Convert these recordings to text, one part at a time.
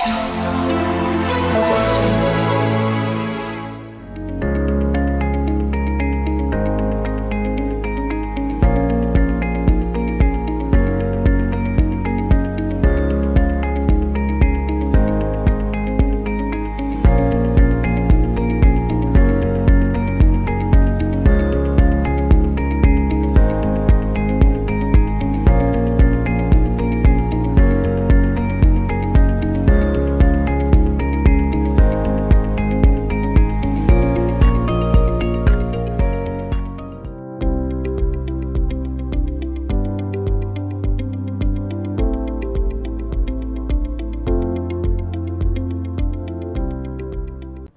Audio Jungle.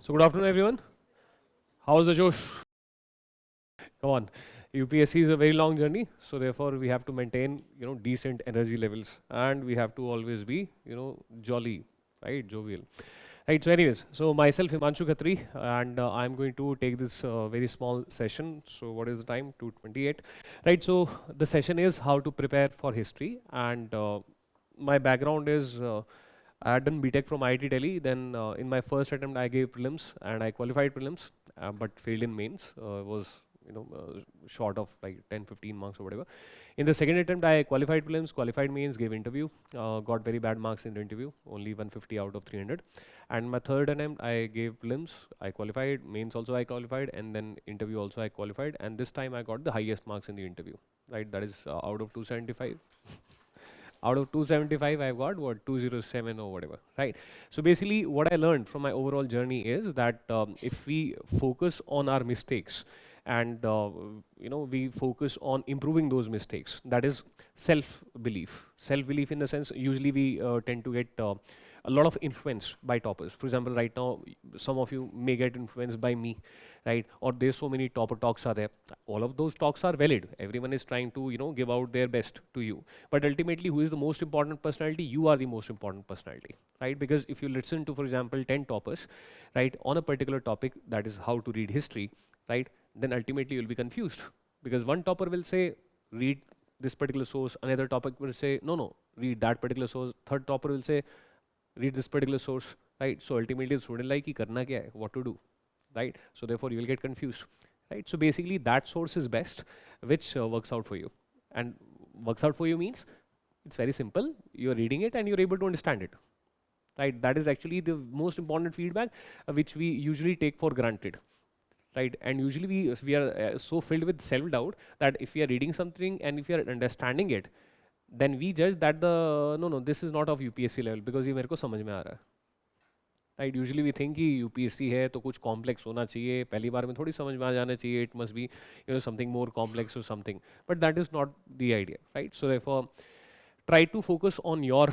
So good afternoon, everyone. How's the Josh? Come on, UPSC is a very long journey, so therefore we have to maintain, decent energy levels, and we have to always be, jolly, right, jovial. Right. So, anyways, so myself, Himanshu Khatri, and I'm going to take this very small session. So, what is the time? 2:28. Right. So, the session is how to prepare for history, and my background is. I had done BTech from IIT Delhi. Then in my first attempt, I gave prelims and I qualified prelims, but failed in mains. Was short of like 10, 15 marks or whatever. In the second attempt, I qualified prelims, qualified mains, gave interview, got very bad marks in the interview, only 150 out of 300. And my third attempt, I gave prelims, I qualified, mains also I qualified, and then interview also I qualified. And this time I got the highest marks in the interview, right? That is out of 275. Out of 275, I've got what 207 or whatever, right? So basically, what I learned from my overall journey is that if we focus on our mistakes and we focus on improving those mistakes, that is self belief. Self belief in the sense, usually we tend to get a lot of influence by toppers. For example, right now, some of you may get influenced by me, right? Or there's so many topper talks are there. All of those talks are valid. Everyone is trying to, give out their best to you. But ultimately, who is the most important personality? You are the most important personality, right? Because if you listen to, for example, 10 toppers, right, on a particular topic, that is how to read history, right? Then ultimately you'll be confused because one topper will say, read this particular source. Another topic will say, no, read that particular source. Third topper will say, read this particular source, right? So ultimately, the student like, karna kya hai, what to do, right? So therefore, you will get confused, right? So basically, that source is best, which works out for you, and works out for you means it's very simple. You're reading it and you're able to understand it, right? That is actually the most important feedback, which we usually take for granted, right? And usually we are so filled with self doubt that if we are reading something and if we are understanding it, then we judge that the no, this is not of UPSC level because ये मेरे को समझ में आ रहा है, right? Usually we think कि UPSC है तो कुछ कॉम्प्लेक्स होना चाहिए, पहली बार में थोड़ी समझ में आ जाना चाहिए, it must be something more complex और something, but that is not the idea, right? So therefore try to focus on your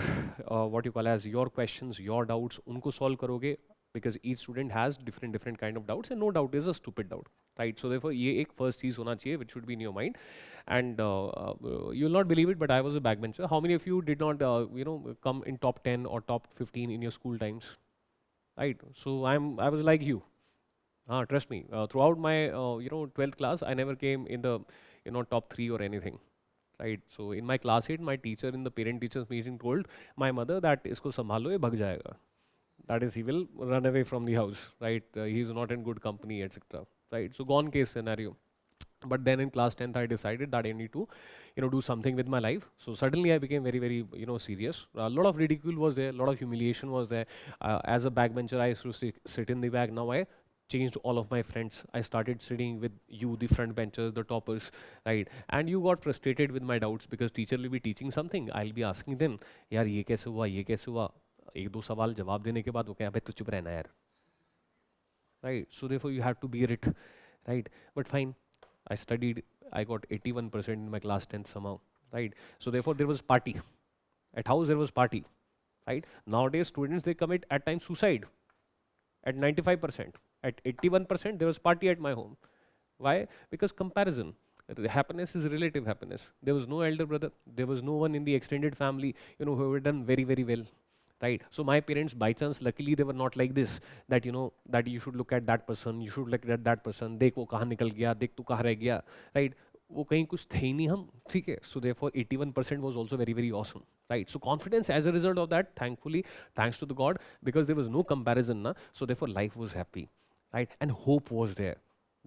what you call as your questions, your doubts, उनको solve करोगे, because each student has different kind of doubts and no doubt is a stupid doubt, right? So therefore ये एक first चीज होना चाहिए which should be in your mind. And you'll not believe it, but I was a backbencher. How many of you did not come in top 10 or top 15 in your school times, right? So I was like you. Trust me, throughout my 12th class I never came in the top 3 or anything, right? So in my class 8, my teacher in the parent teachers meeting told my mother that isko sambhalo, ye bhag jayega. That is, he will run away from the house, right? He is not in good company, etc. Right? So gone case scenario. But then in class 10th, I decided that I need to, do something with my life. So suddenly I became very, very, serious. A lot of ridicule was there, a lot of humiliation was there. As a backbencher, I used to sit in the back. Now I changed all of my friends. I started sitting with you, the front benchers, the toppers, right? And you got frustrated with my doubts because teacher will be teaching something. I'll be asking them, यार ये कैसे हुआ, ये कैसे हुआ? एक दो सवाल जवाब देने के बाद वो क्या, तू चुप रहना यार, right? So therefore you have to bear it, right? But fine, I studied. I got 81% in my class 10th somehow, right? So therefore there was party at house. There was party, right? Nowadays students, they commit at times suicide at 95%. At 81% there was party at my home. Why? Because comparison. Happiness is relative happiness. There was no elder brother. There was no one in the extended family, who had done very, very well, right? So my parents, by chance, luckily, they were not like this, that that you should look at that person, you should look at that person, देख वो कहाँ निकल गया, देख तू कहाँ रह गया, right? वो कहीं कुछ थे ही नहीं हम, ठीक है. So therefore 81% was also very very awesome, right? So confidence as a result of that, thankfully, thanks to the God, because there was no comparison na, so therefore life was happy, right? And hope was there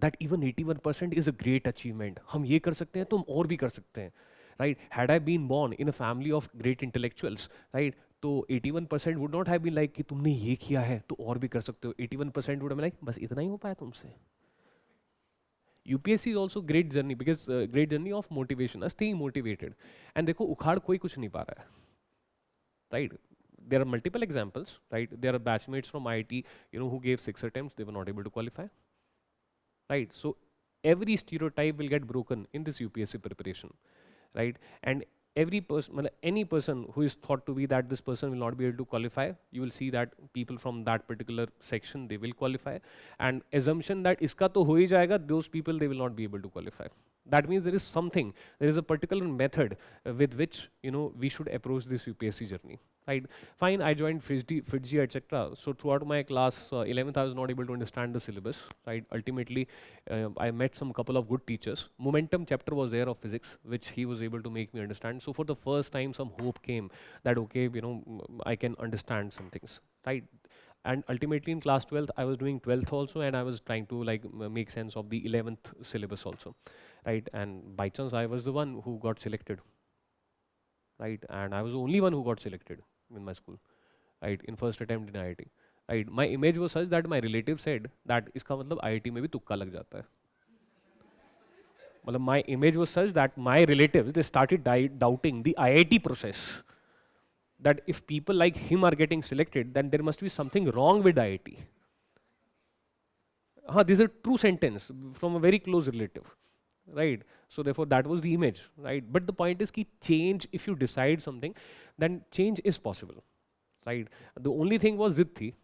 that even 81% is a great achievement. हम ये कर सकते हैं तो हम और भी कर सकते हैं, right? Had I been born in a family of great intellectuals, right, तो 81% would not have been like कि तुमने ये किया है तो और भी कर सकते हो. 81% would have been like बस इतना ही हो पाया तुमसे. UPSC is also great journey because great journey of motivation, staying motivated. And देखो उखाड़ कोई कुछ नहीं पा रहा है, right? There are multiple examples, right? There are batchmates from IIT, who gave 6 attempts, they were not able to qualify, right? So every stereotype will get broken in this UPSC preparation, right? And every person, any person who is thought to be that this person will not be able to qualify, you will see that people from that particular section, they will qualify. And assumption that iska to ho hi jayega, those people, they will not be able to qualify. That means there is something, there is a particular method with which, we should approach this UPSC journey. Right, fine. I joined FITGI, etc. So throughout my class 11th, I was not able to understand the syllabus. Right, ultimately, I met some couple of good teachers. Momentum chapter was there of physics, which he was able to make me understand. So for the first time, some hope came that okay, I can understand some things. Right, and ultimately in class 12th, I was doing 12th also, and I was trying to like make sense of the 11th syllabus also. Right, and by chance, I was the one who got selected. Right, and I was the only one who got selected in my school, right, in first attempt in IIT. Right, my image was such that my relatives said that इसका मतलब IIT में भी तुक्का लग जाता है. मतलब my image was such that my relatives, they started doubting the IIT process. That if people like him are getting selected, then there must be something wrong with IIT. This is a true sentence from a very close relative, right? So therefore that was the image, right? But the point is ki change, if you decide something, then change is possible, right? The only thing was zid thi,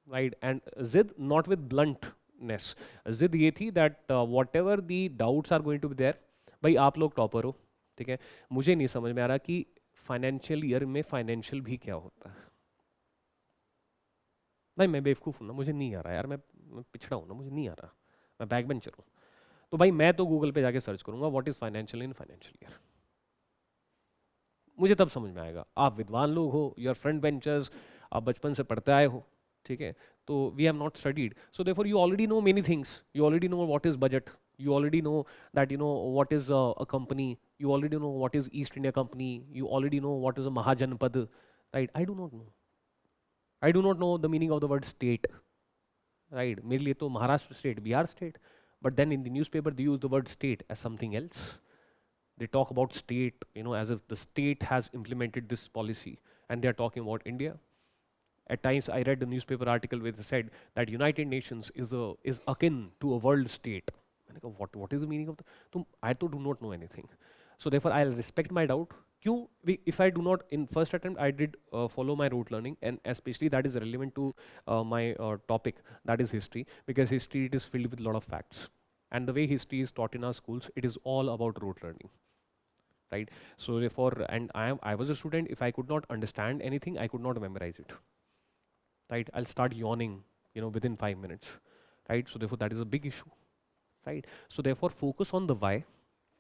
right? And zid not with bluntness. Zid ye thi that whatever the doubts are going to be there, भाई आप लोग topper हो, ठीक है, मुझे नहीं समझ में आ रहा कि फाइनेंशियल ईयर में फाइनेंशियल भी क्या होता है. भाई मैं बेवकूफ़ हूँ ना, मुझे नहीं आ रहा यार, मैं पिछड़ा हूँ ना, मुझे नहीं आ रहा, मैं बैक बेंचर हूँ. तो भाई मैं तो गूगल पे जाके सर्च करूंगा what is financial in financial year, मुझे तब समझ में आएगा. आप विद्वान लोग हो, योर फ्रंट बेंचर्स, आप बचपन से पढ़ते आए हो, ठीक है, तो we have not studied, so therefore you already know many things. You already know what is budget, you already know that what is a company, you already know what is East India Company, you already know what is a Mahajanpad, right? I do not know the meaning of the word state, right? मेरे लिए तो Maharashtra state, Bihar state, but then in the newspaper they use the word state as something else. They talk about state, as if the state has implemented this policy, and they are talking about India. At times I read the newspaper article where they said that United Nations is akin to a world state. What is the meaning of the? So I too do not know anything. So therefore I'll respect my doubt. If I do not, in first attempt I did follow my rote learning, and especially that is relevant to my topic, that is history, because history, it is filled with a lot of facts, and the way history is taught in our schools, it is all about rote learning, right? So therefore, and I was a student, if I could not understand anything, I could not memorize it, right? I'll start yawning, within 5 minutes, right? So therefore that is a big issue, right? So therefore focus on the why,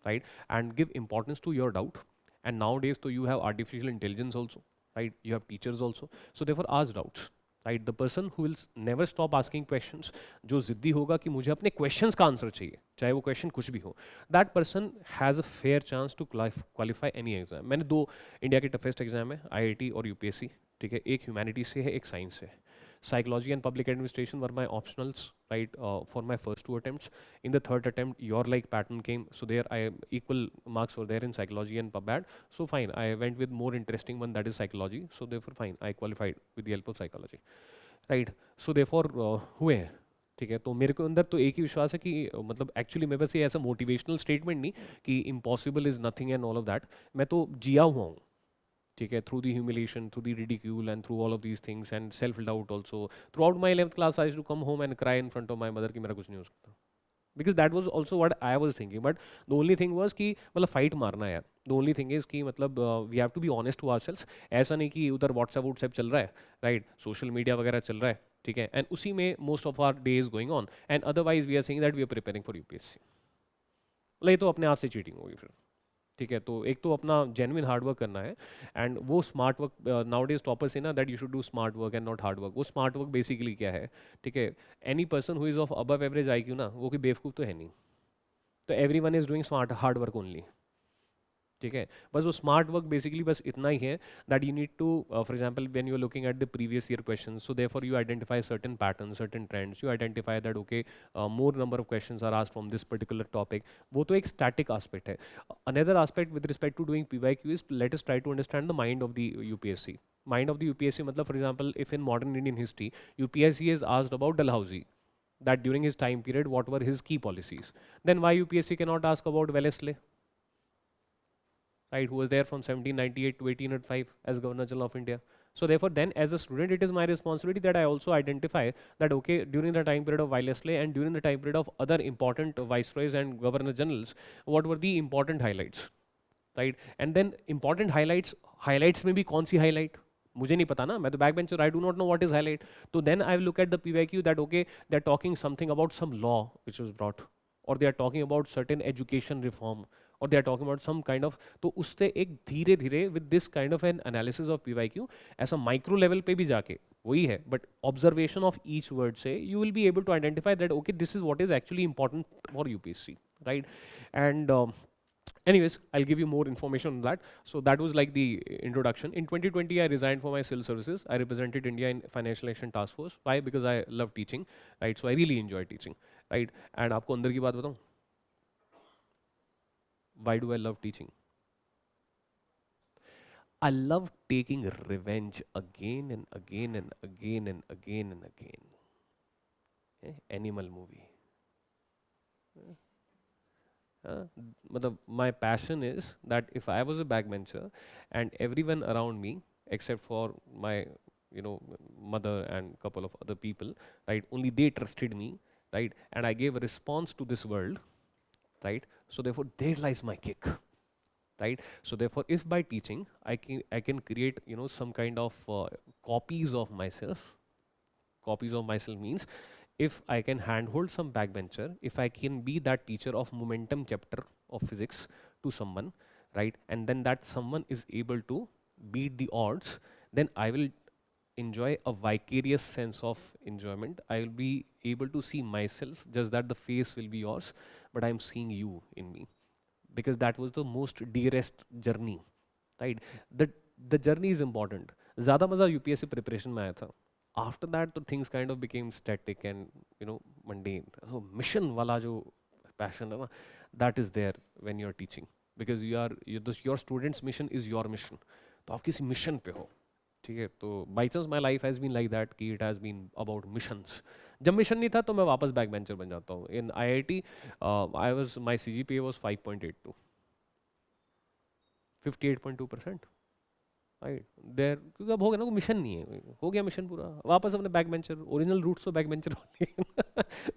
right, and give importance to your doubt. And nowadays, so you have artificial intelligence also, right? You have teachers also. So therefore ask doubts, right? The person who will never stop asking questions, जो जिद्दी होगा कि मुझे अपने questions का answer चाहिए, चाहे वो question कुछ भी हो, that person has a fair chance to qualify any exam. मैंने 2 इंडिया के toughest exam है, IIT और UPSC, ठीक है, एक ह्यूमैनिटी से है, एक साइंस से है. Psychology and public administration were my optionals, right, for my first 2 attempts. In the third attempt, your like pattern came, so there I equal marks were there in psychology and pub-bad. So fine, I went with more interesting one, that is psychology. So therefore fine, I qualified with the help of psychology, right? So therefore हुए हैं, ठीक है. तो मेरे को अंदर तो एक ही विश्वास है कि मतलब एक्चुअली मेरे पास ये ऐसा मोटिवेशनल स्टेटमेंट नहीं कि impossible is nothing and all of that, मैं तो जिया हुआ हूँ, ठीक है, through the humiliation, through the ridicule, and through all of these things, and self doubt also. Throughout my 11th class I used to come home and cry in front of my mother कि मेरा कुछ नहीं हो सकता, because that was also what I was thinking. But the only thing was कि मतलब fight मारना है यार. The only thing is कि मतलब we have to be honest to ourselves. ऐसा नहीं कि उधर व्हाट्सएप चल रहा है, राइट, सोशल मीडिया वगैरह चल रहा है, ठीक है, एंड उसी में most of our day is going on, and otherwise we are saying that we are preparing for UPSC. मतलब ये तो अपने आप से चीटिंग होगी फिर, ठीक है। तो एक तो अपना जेन्युइन हार्ड वर्क करना है, एंड वो smart work, now days toppers से ना that you should do smart work and not hard work. वो स्मार्ट वर्क बेसिकली क्या है, ठीक है, any person who is of above average IQ ना, वो कोई बेवकूफ़ तो है नहीं। तो every one is doing smart hard work only, ठीक है। बस वो स्मार्ट वर्क बेसिकली बस इतना ही है that you need to, for example when you are looking at the previous year question, so therefore you identify certain pattern, certain trends, you identify that okay more number of questions are asked from this particular topic. वो तो एक static aspect है। Another aspect with respect to doing PYQ is let us try to understand the mind of the UPSC. Mind of the UPSC मतलब for example if in modern Indian history UPSC is asked about Dalhousie, that during his time period what were his key policies, then why UPSC cannot ask about Wellesley, right, who was there from 1798 to 1805 as Governor General of India. So therefore then as a student it is my responsibility that I also identify that okay, during the time period of Wellesley and during the time period of other important viceroys and governor generals, what were the important highlights, right? And then important highlights में भी कौन सी highlight, मुझे नहीं पता ना, मैं तो backbencher, I do not know what is highlight. So then I will look at the PYQ that okay, they are talking something about some law which was brought, or they are talking about certain education reform, or they are talking about some kind of, तो उससे एक धीरे धीरे with this kind of an analysis of PYQ ऐसा micro level पे भी जाके वही है, but observation of each word से you will be able to identify that okay, this is what is actually important for UPSC, right? And anyways, I'll give you more information on that. So that was like the introduction. In 2020, I resigned for my civil services. I represented India in Financial Action Task Force. Why? Because I love teaching, right? So I really enjoy teaching, right? And आपको अंदर की बात बताऊं, why do I love teaching? I love taking revenge again and again and again and again and again. Animal movie. मतलब my passion is that if I was a backbencher and everyone around me except for my mother and couple of other people, right, only they trusted me, right, and I gave a response to this world, right, so therefore there lies my kick, right? So therefore if by teaching I can create some kind of copies of myself. Copies of myself means if I can handhold some backbencher, if I can be that teacher of momentum chapter of physics to someone, right, and then that someone is able to beat the odds, then I will enjoy a vicarious sense of enjoyment. I will be able to see myself, just that the face will be yours, but I'm seeing you in me, because that was the most dearest journey, right? The journey is important. ज़्यादा मज़ा UPSC preparation में आया था. After that, the things kind of became static and mundane. So mission वाला जो passion है ना, that is there when you are teaching, because your student's mission is your mission. तो आप किसी mission पे हो, ठीक है. तो by chance my life has been like that कि it has been about missions. जब mission नहीं था तो मैं वापस backbencher बन जाता हूँ. In IIT, my CGPA was 5.82, 58.2%. Right there, क्योंकि अब हो गया ना, मिशन नहीं है, हो गया मिशन पूरा, वापस अपने बैक बेंचर, ओरिजिनल रूट्स तो बैक बेंचर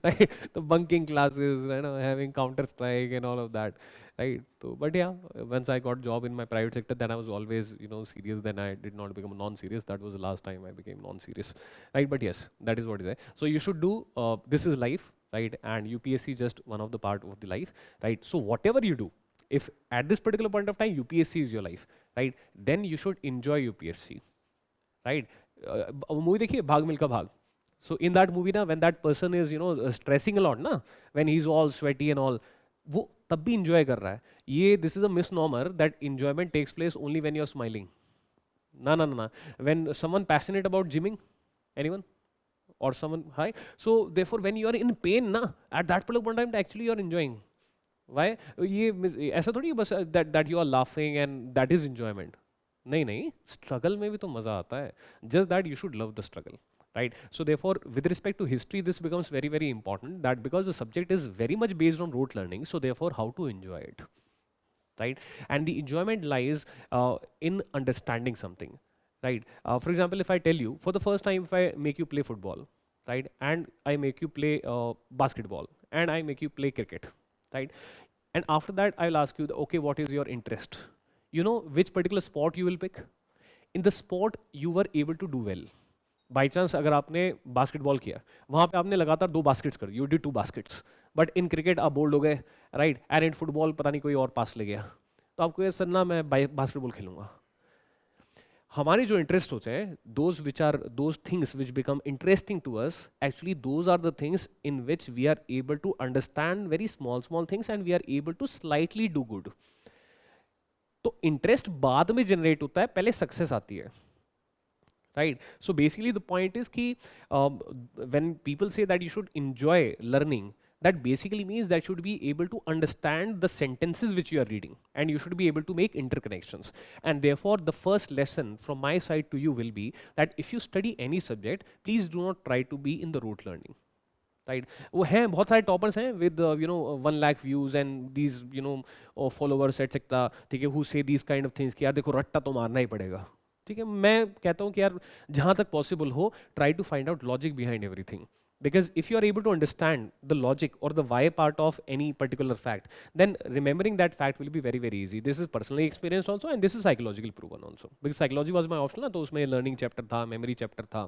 राइट. तो bunking classes, you know, having counter strike and all of that, right. तो but yeah once I got job in my private sector, then I was always serious, then I did not become non serious. That was the last time I became non serious, right. But yes, that is what is है. So you should do, this is life, right, and UPSC is just one of the part of the life, right? So whatever you do, if at this particular point of time UPSC is your life, right, then you should enjoy UPSC, right? Movie देखिए भाग मिल्खा भाग. So in that movie ना, when that person is stressing a lot ना, when he's all sweaty and all, वो तब भी enjoy कर रहा है. ये this is a misnomer that enjoyment takes place only when you're smiling. ना ना ना. When someone passionate about gymming, anyone? Or someone high, so therefore when you are in pain na, at that particular point of time actually you are enjoying. Why? ये ऐसा थोड़ी बस that you are laughing and that is enjoyment. नहीं नहीं, struggle में भी तो मजा आता है. Just that you should love the struggle, right? So therefore with respect to history this becomes very very important, that because the subject is very much based on rote learning, so therefore how to enjoy it, right? And the enjoyment lies in understanding something, right? For example, if I tell you for the first time, if I make you play football, right, and I make you play basketball, and I make you play cricket, right, and after that I'll ask you, okay, what is your interest? You know which particular sport you will pick? In the sport you were able to do well. By chance अगर आपने basketball किया, वहाँ पे आपने लगातार 2 baskets कर, you did 2 baskets, but in cricket आप bold हो गए, राइट, एंड इन फुटबॉल पता नहीं कोई और पास ले गया, तो आपको ये सर ना मैं बास्केटबॉल खेलूंगा। हमारे जो इंटरेस्ट होते हैं, those which are those things which become interesting to us, actually those are the things in which we are able to understand very small small things and we are able to slightly do good. तो interest बाद में generate होता है, पहले success आती है, right? So basically the point is ki when people say that you should enjoy learning, that basically means that you should be able to understand the sentences which you are reading and you should be able to make interconnections. And therefore the first lesson from my side to you will be that if you study any subject, please do not try to be in the rote learning, right. वो हैं बहुत सारे toppers हैं with you know 1 lakh views and these you know followers etcetera, ठीक है, who से these kind of things कि यार देखो रट्टा तो मारना ही पड़ेगा, ठीक है। मैं कहता हूँ कि यार जहाँ तक पॉसिबल हो, try to find out logic behind everything, because if you are able to understand the logic or the why part of any particular fact, then remembering that fact will be very very easy. This is personally experienced also and this is psychologically proven also, because psychology was my option ना, तो उसमें learning chapter था, memory chapter था,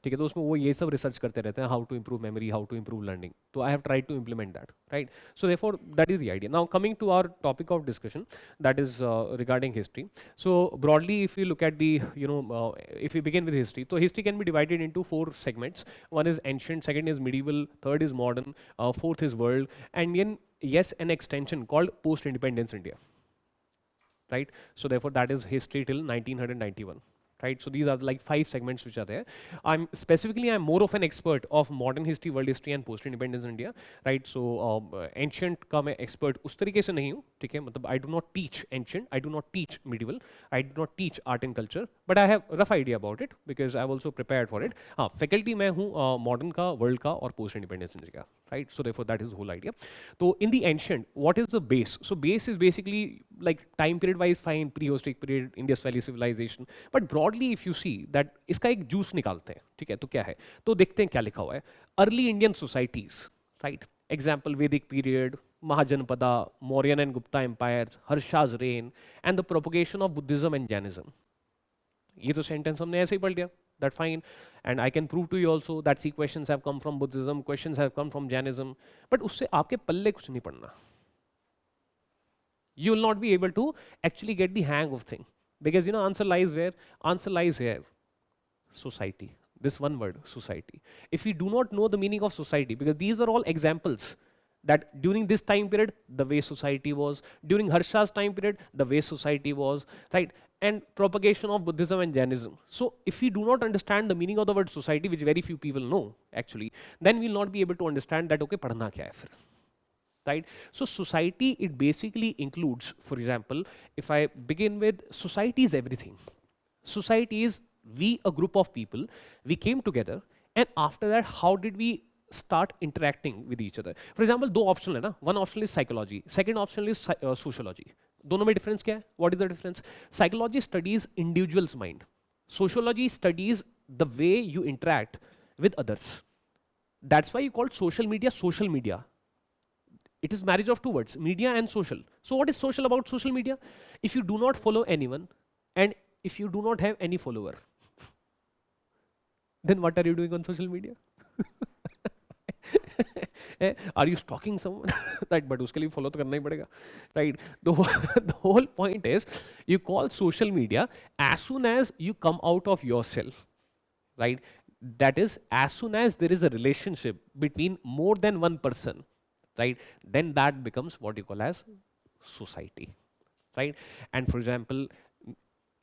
ठीक है, तो उसमें वो ये सब research करते रहते हैं, how to improve memory, how to improve learning, तो I have tried to implement that, right? So therefore that is the idea. Now coming to our topic of discussion, that is regarding history. So broadly if you look at the if we begin with history, so history can be divided into 4 segments. One is ancient, second is medieval, third is modern, fourth is world, and then yes, an extension called post independence India, right? So therefore that is history till 1991, right? So these are like 5 segments which are there. I'm more of an expert of modern history, world history and post independence India, right? So ancient का मैं expert उस तरीके से नहीं हूँ, ठीक है, मतलब I do not teach ancient, I do not teach medieval, I do not teach art and culture, but I have rough idea about it because I've also prepared for it. हाँ, faculty मैं हूँ modern का, world का और post independence India का, right? So therefore that is the whole idea. So in the ancient, what is the base? So base is basically like time period wise fine, prehistoric period, Indus Valley civilization, but broadly if you see that इसका एक juice निकालते हैं, ठीक है, तो क्या है, तो देखते हैं क्या लिखा हुआ है। Early Indian societies, right, example Vedic period, Mahajanapada, Mauryan and Gupta empire, Harsha's reign and the propagation of Buddhism and Jainism. ये तो सेंटेंस हमने ऐसे ही पढ़ लिया, that fine, and I can prove to you also that see questions have come from Buddhism, questions have come from Jainism, but उससे आपके पल्ले कुछ नहीं पड़ना। You will not be able to actually get the hang of thing, because you know answer lies where? Answer lies here, society. This one word, society. If we do not know the meaning of society, because these are all examples that during this time period the way society was, during Harsha's time period the way society was, right, and propagation of Buddhism and Jainism. So if we do not understand the meaning of the word society, which very few people know actually, then we will not be able to understand that okay padhna kya hai fir, right? So society, it basically includes, for example, if I begin with, society is everything. Society is we, a group of people, we came together, and after that how did we start interacting with each other? For example, दो optional है ना, one optional is psychology, second optional is sociology. दोनों में difference क्या है? What is the difference? Psychology studies individual's mind. Sociology studies the way you interact with others. That's why you call social media social media. It is marriage of two words, media and social. So what is social about social media? If you do not follow anyone and if you do not have any follower, then what are you doing on social media? Are you stalking someone? Right, but उसके लिए follow तो करना ही पड़ेगा, right? The whole point is you call social media as soon as you come out of yourself, right? That is, as soon as there is a relationship between more than one person, right, then that becomes what you call as society, right? And for example,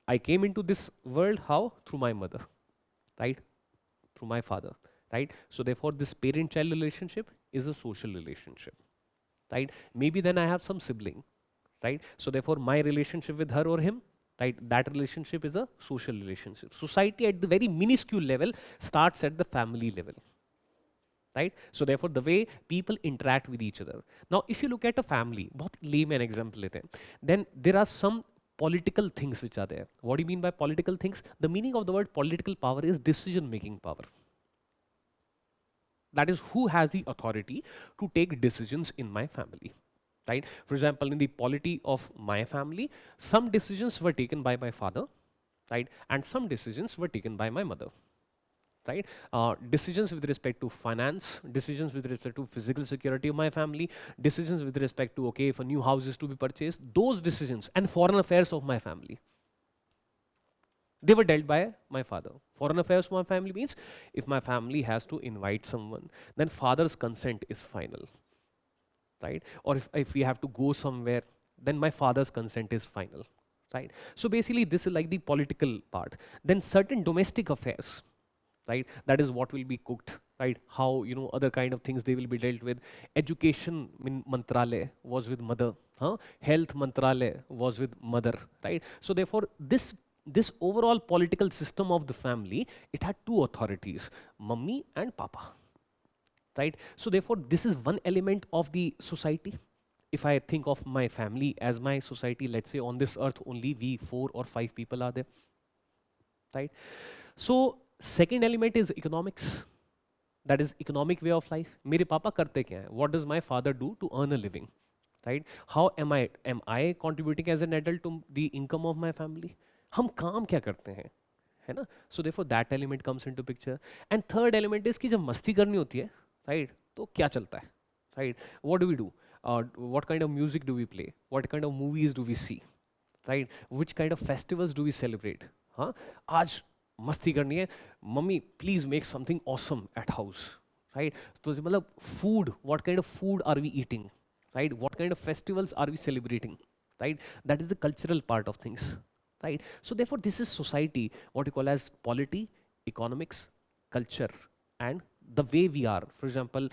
I came into this world how? Through my mother, right? Through my father, right? So therefore this parent-child relationship is a social relationship, right? Maybe then I have some sibling, right? So therefore my relationship with her or him, right, that relationship is a social relationship. Society at the very minuscule level starts at the family level, right? So therefore the way people interact with each other. Now if you look at a family, बहुत layman example लेते हैं, then there are some political things which are there. What do you mean by political things? The meaning of the word political power is decision making power. That is, who has the authority to take decisions in my family, right? For example, in the polity of my family, some decisions were taken by my father, right, and some decisions were taken by my mother. right? Decisions with respect to finance, decisions with respect to physical security of my family, decisions with respect to, okay, if a new house is to be purchased, those decisions, and foreign affairs of my family, they were dealt by my father. Foreign affairs of my family means if my family has to invite someone, then father's consent is final, right? Or if we have to go somewhere, then my father's consent is final, right? So basically, this is like the political part. Then certain domestic affairs, right? That is what will be cooked, right? How, other kind of things they will be dealt with. Education mantralaya was with mother, huh? Health mantralaya was with mother, right? So therefore, this overall political system of the family, it had two authorities, mummy and papa, right? So therefore, this is one element of the society. If I think of my family as my society, let's say on this earth only we 4 or 5 people are there, right? So second element is economics. That is economic way of life. मेरे पापा करते क्या हैं? What does my father do to earn a living? Right? How am I contributing as an adult to the income of my family? हम काम क्या करते हैं? है ना? So therefore that element comes into picture. And third element is कि जब मस्ती करनी होती है, right? तो क्या चलता है? Right? What do we do? What kind of music do we play? What kind of movies do we see? Right? Which kind of festivals do we celebrate? हाँ? आज मस्ती करनी है, mummy please make something awesome at house, right? तो मतलब food, what kind of food are we eating, right? What kind of festivals are we celebrating, right? That is the cultural part of things, right? So therefore this is society, what you call as polity, economics, culture and the way we are. For example,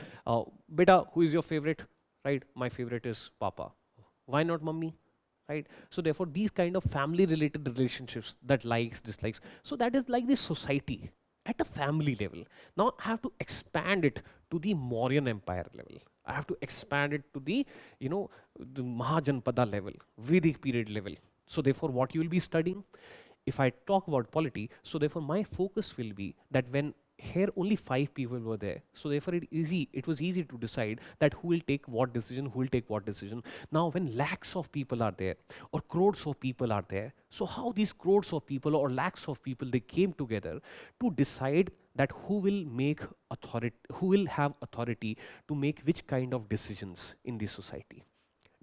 बेटा who is your favourite, right? My favourite is papa. Why not mummy? Right? So therefore, these kind of family related relationships, that likes, dislikes, so that is like the society at a family level. Now I have to expand it to the Mauryan Empire level. I have to expand it to the, the Mahajanpada level, Vedic period level. So therefore, what you will be studying, if I talk about polity, so therefore my focus will be that when here only 5 people were there, so therefore it was easy to decide that who will take what decision, who will take what decision. Now when lakhs of people are there or crores of people are there, so how these crores of people or lakhs of people, they came together to decide that who will make authority, who will have authority to make which kind of decisions in the society.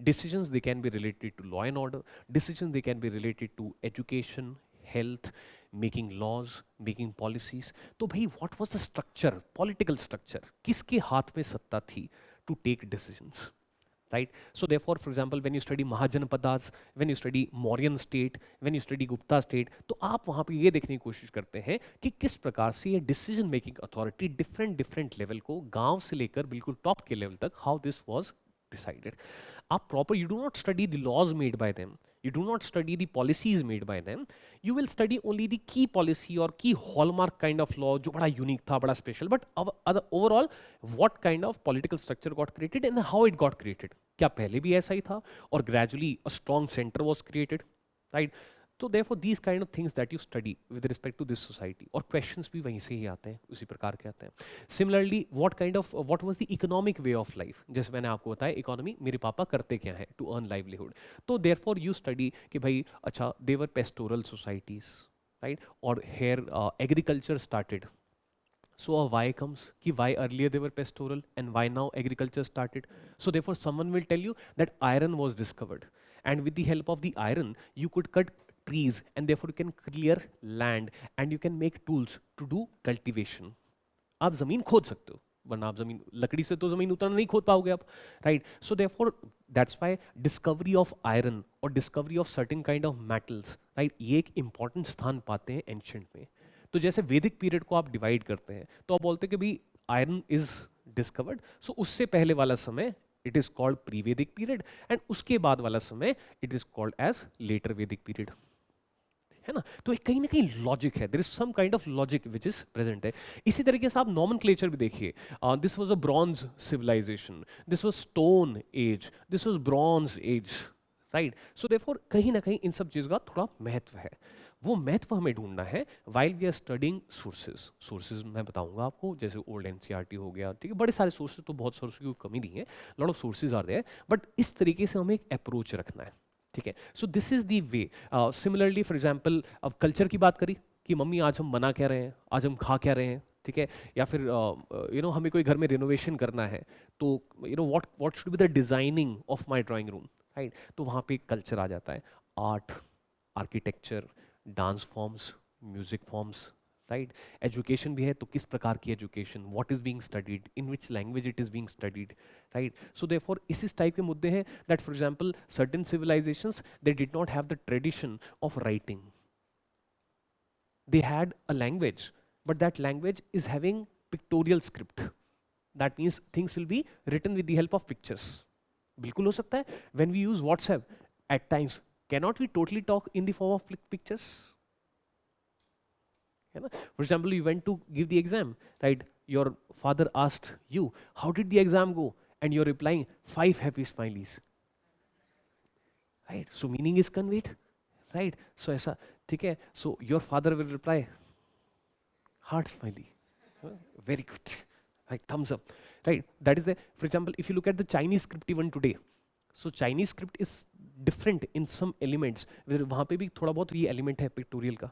Decisions, they can be related to law and order, decisions they can be related to education, health, making laws, making policies. तो भाई what was the structure, political structure? किसके हाथ में सत्ता थी to take decisions? Right? So therefore, for example, when you study Mahajanapadas, when you study Mauryan state, when you study Gupta state, तो आप वहाँ पे ये देखने की कोशिश करते हैं कि किस प्रकार से ये decision making authority different level को, गांव से लेकर बिल्कुल top के level तक, how this was decided. Up proper, you do not study the laws made by them, you do not study the policies made by them, you will study only the key policy or key hallmark kind of law जो बड़ा unique था, बड़ा special, but overall what kind of political structure got created and how it got created. क्या पहले भी ऐसा ही था और gradually a strong center was created, right? So therefore these kind of things that you study with respect to this society, और questions भी वहीं से ही आते हैं, उसी प्रकार के आते हैं. Similarly, what was the economic way of life? जैसे मैंने आपको बताया, economy मेरे पापा करते क्या है to earn livelihood. तो therefore you study कि भाई अच्छा, they were pastoral societies, right? और here agriculture started. So a why comes कि why earlier they were pastoral and why now agriculture started. So therefore someone will tell you that iron was discovered, and with the help of the iron you could cut trees and therefore you can clear land and you can make tools to do cultivation. आप जमीन खोद सकते हो, वरना आप जमीन, लकड़ी से तो जमीन उतना नहीं खोद पाओगे आप, right? So therefore that's why discovery of iron और discovery of certain kind of metals, right, ये एक इंपॉर्टेंट स्थान पाते हैं एंशिएंट में. तो जैसे वैदिक पीरियड को आप डिवाइड करते हैं तो आप बोलते हैं कि भाई आयरन इज डिस्कवर्ड, सो उससे पहले वाला समय it is called pre Vedic period, and उसके बाद वाला समय it is called as later Vedic period, है ना? तो एक कहीं ना कहीं लॉजिक है, there is some kind of logic which is present है. इसी तरीके से आप नॉमेनक्लेचर भी देखिए, this was a bronze civilization, this was stone age, this was bronze age, right? So therefore कहीं ना कहीं इन सब चीज़ों का थोड़ा महत्व है. वो महत्व हमें ढूंढना है while we are studying sources. Sources मैं बताऊंगा आपको, जैसे ओल्ड एनसीईआरटी हो गया, ठीक है, बड़े सारे सोर्सेज, तो बहुत सोर्सेज की कमी नहीं है, lot of sources are there, but इस तरीके से हमें एक अप्रोच रखना है, ठीक है? सो this is the way. Similarly for example, अब कल्चर की बात करी कि मम्मी आज हम बना क्या रहे हैं, आज हम खा क्या रहे हैं, ठीक है, या फिर हमें कोई घर में रिनोवेशन करना है, तो what should be the designing of my drawing room, right? तो वहाँ पे कल्चर आ जाता है, art, architecture, dance forms, music forms, right? Education भी है तो किस प्रकार की education, what is being studied, in which language it is being studied, right? So therefore इस टाइप के मुद्दे हैं that for example certain civilizations they did not have the tradition of writing. They had a language, but that language is having pictorial script. That means things will be written with the help of pictures. बिल्कुल हो सकता है. When we use WhatsApp, at times, cannot we totally talk in the form of pictures? है ना? For example, you went to give the exam, right? Your father asked you, how did the exam go? And you're replying, 5 happy smileys. Right? So meaning is conveyed. Right? So ऐसा, ठीक है? So your father will reply, heart smiley. Very good. Like thumbs up. Right? That is the, for example, if you look at the Chinese script even today, so Chinese script is different in some elements. वहाँ पे भी थोड़ा बहुत ये element है pictorial का.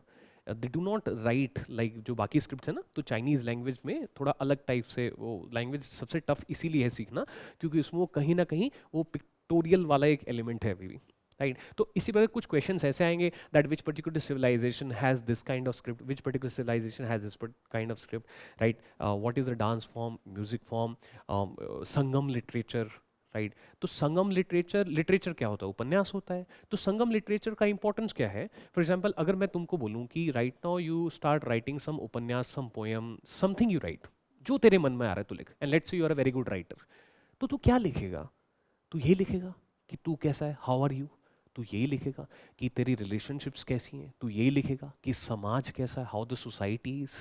They do not write like जो बाकी scripts है ना, तो Chinese language में थोड़ा अलग टाइप से वो language सबसे tough इसीलिए है सीखना, क्योंकि उसमें वो कहीं ना कहीं वो pictorial वाला एक element है अभी भी. राइट, तो इसी प्रकार कुछ क्वेश्चंस ऐसे आएंगे that which particular civilization has this kind of script, which particular civilization has this kind of script, right? What is the dance form, music form, Sangam literature, right? तो संगम लिटरेचर, लिटरेचर क्या होता है? उपन्यास होता है. तो संगम लिटरेचर का इंपॉर्टेंस क्या है? फॉर एग्जाम्पल अगर मैं तुमको बोलूँ कि right now you start writing some उपन्यास, some poem, something you write, जो तेरे मन में आ रहा है तू लिख, and let's say you are a very good writer, तो तू क्या लिखेगा? तू ये लिखेगा कि तू कैसा है, हाउ आर यू? तू यही लिखेगा कि तेरी रिलेशनशिप्स कैसी हैं? तू यही लिखेगा कि समाज कैसा है, how the society is,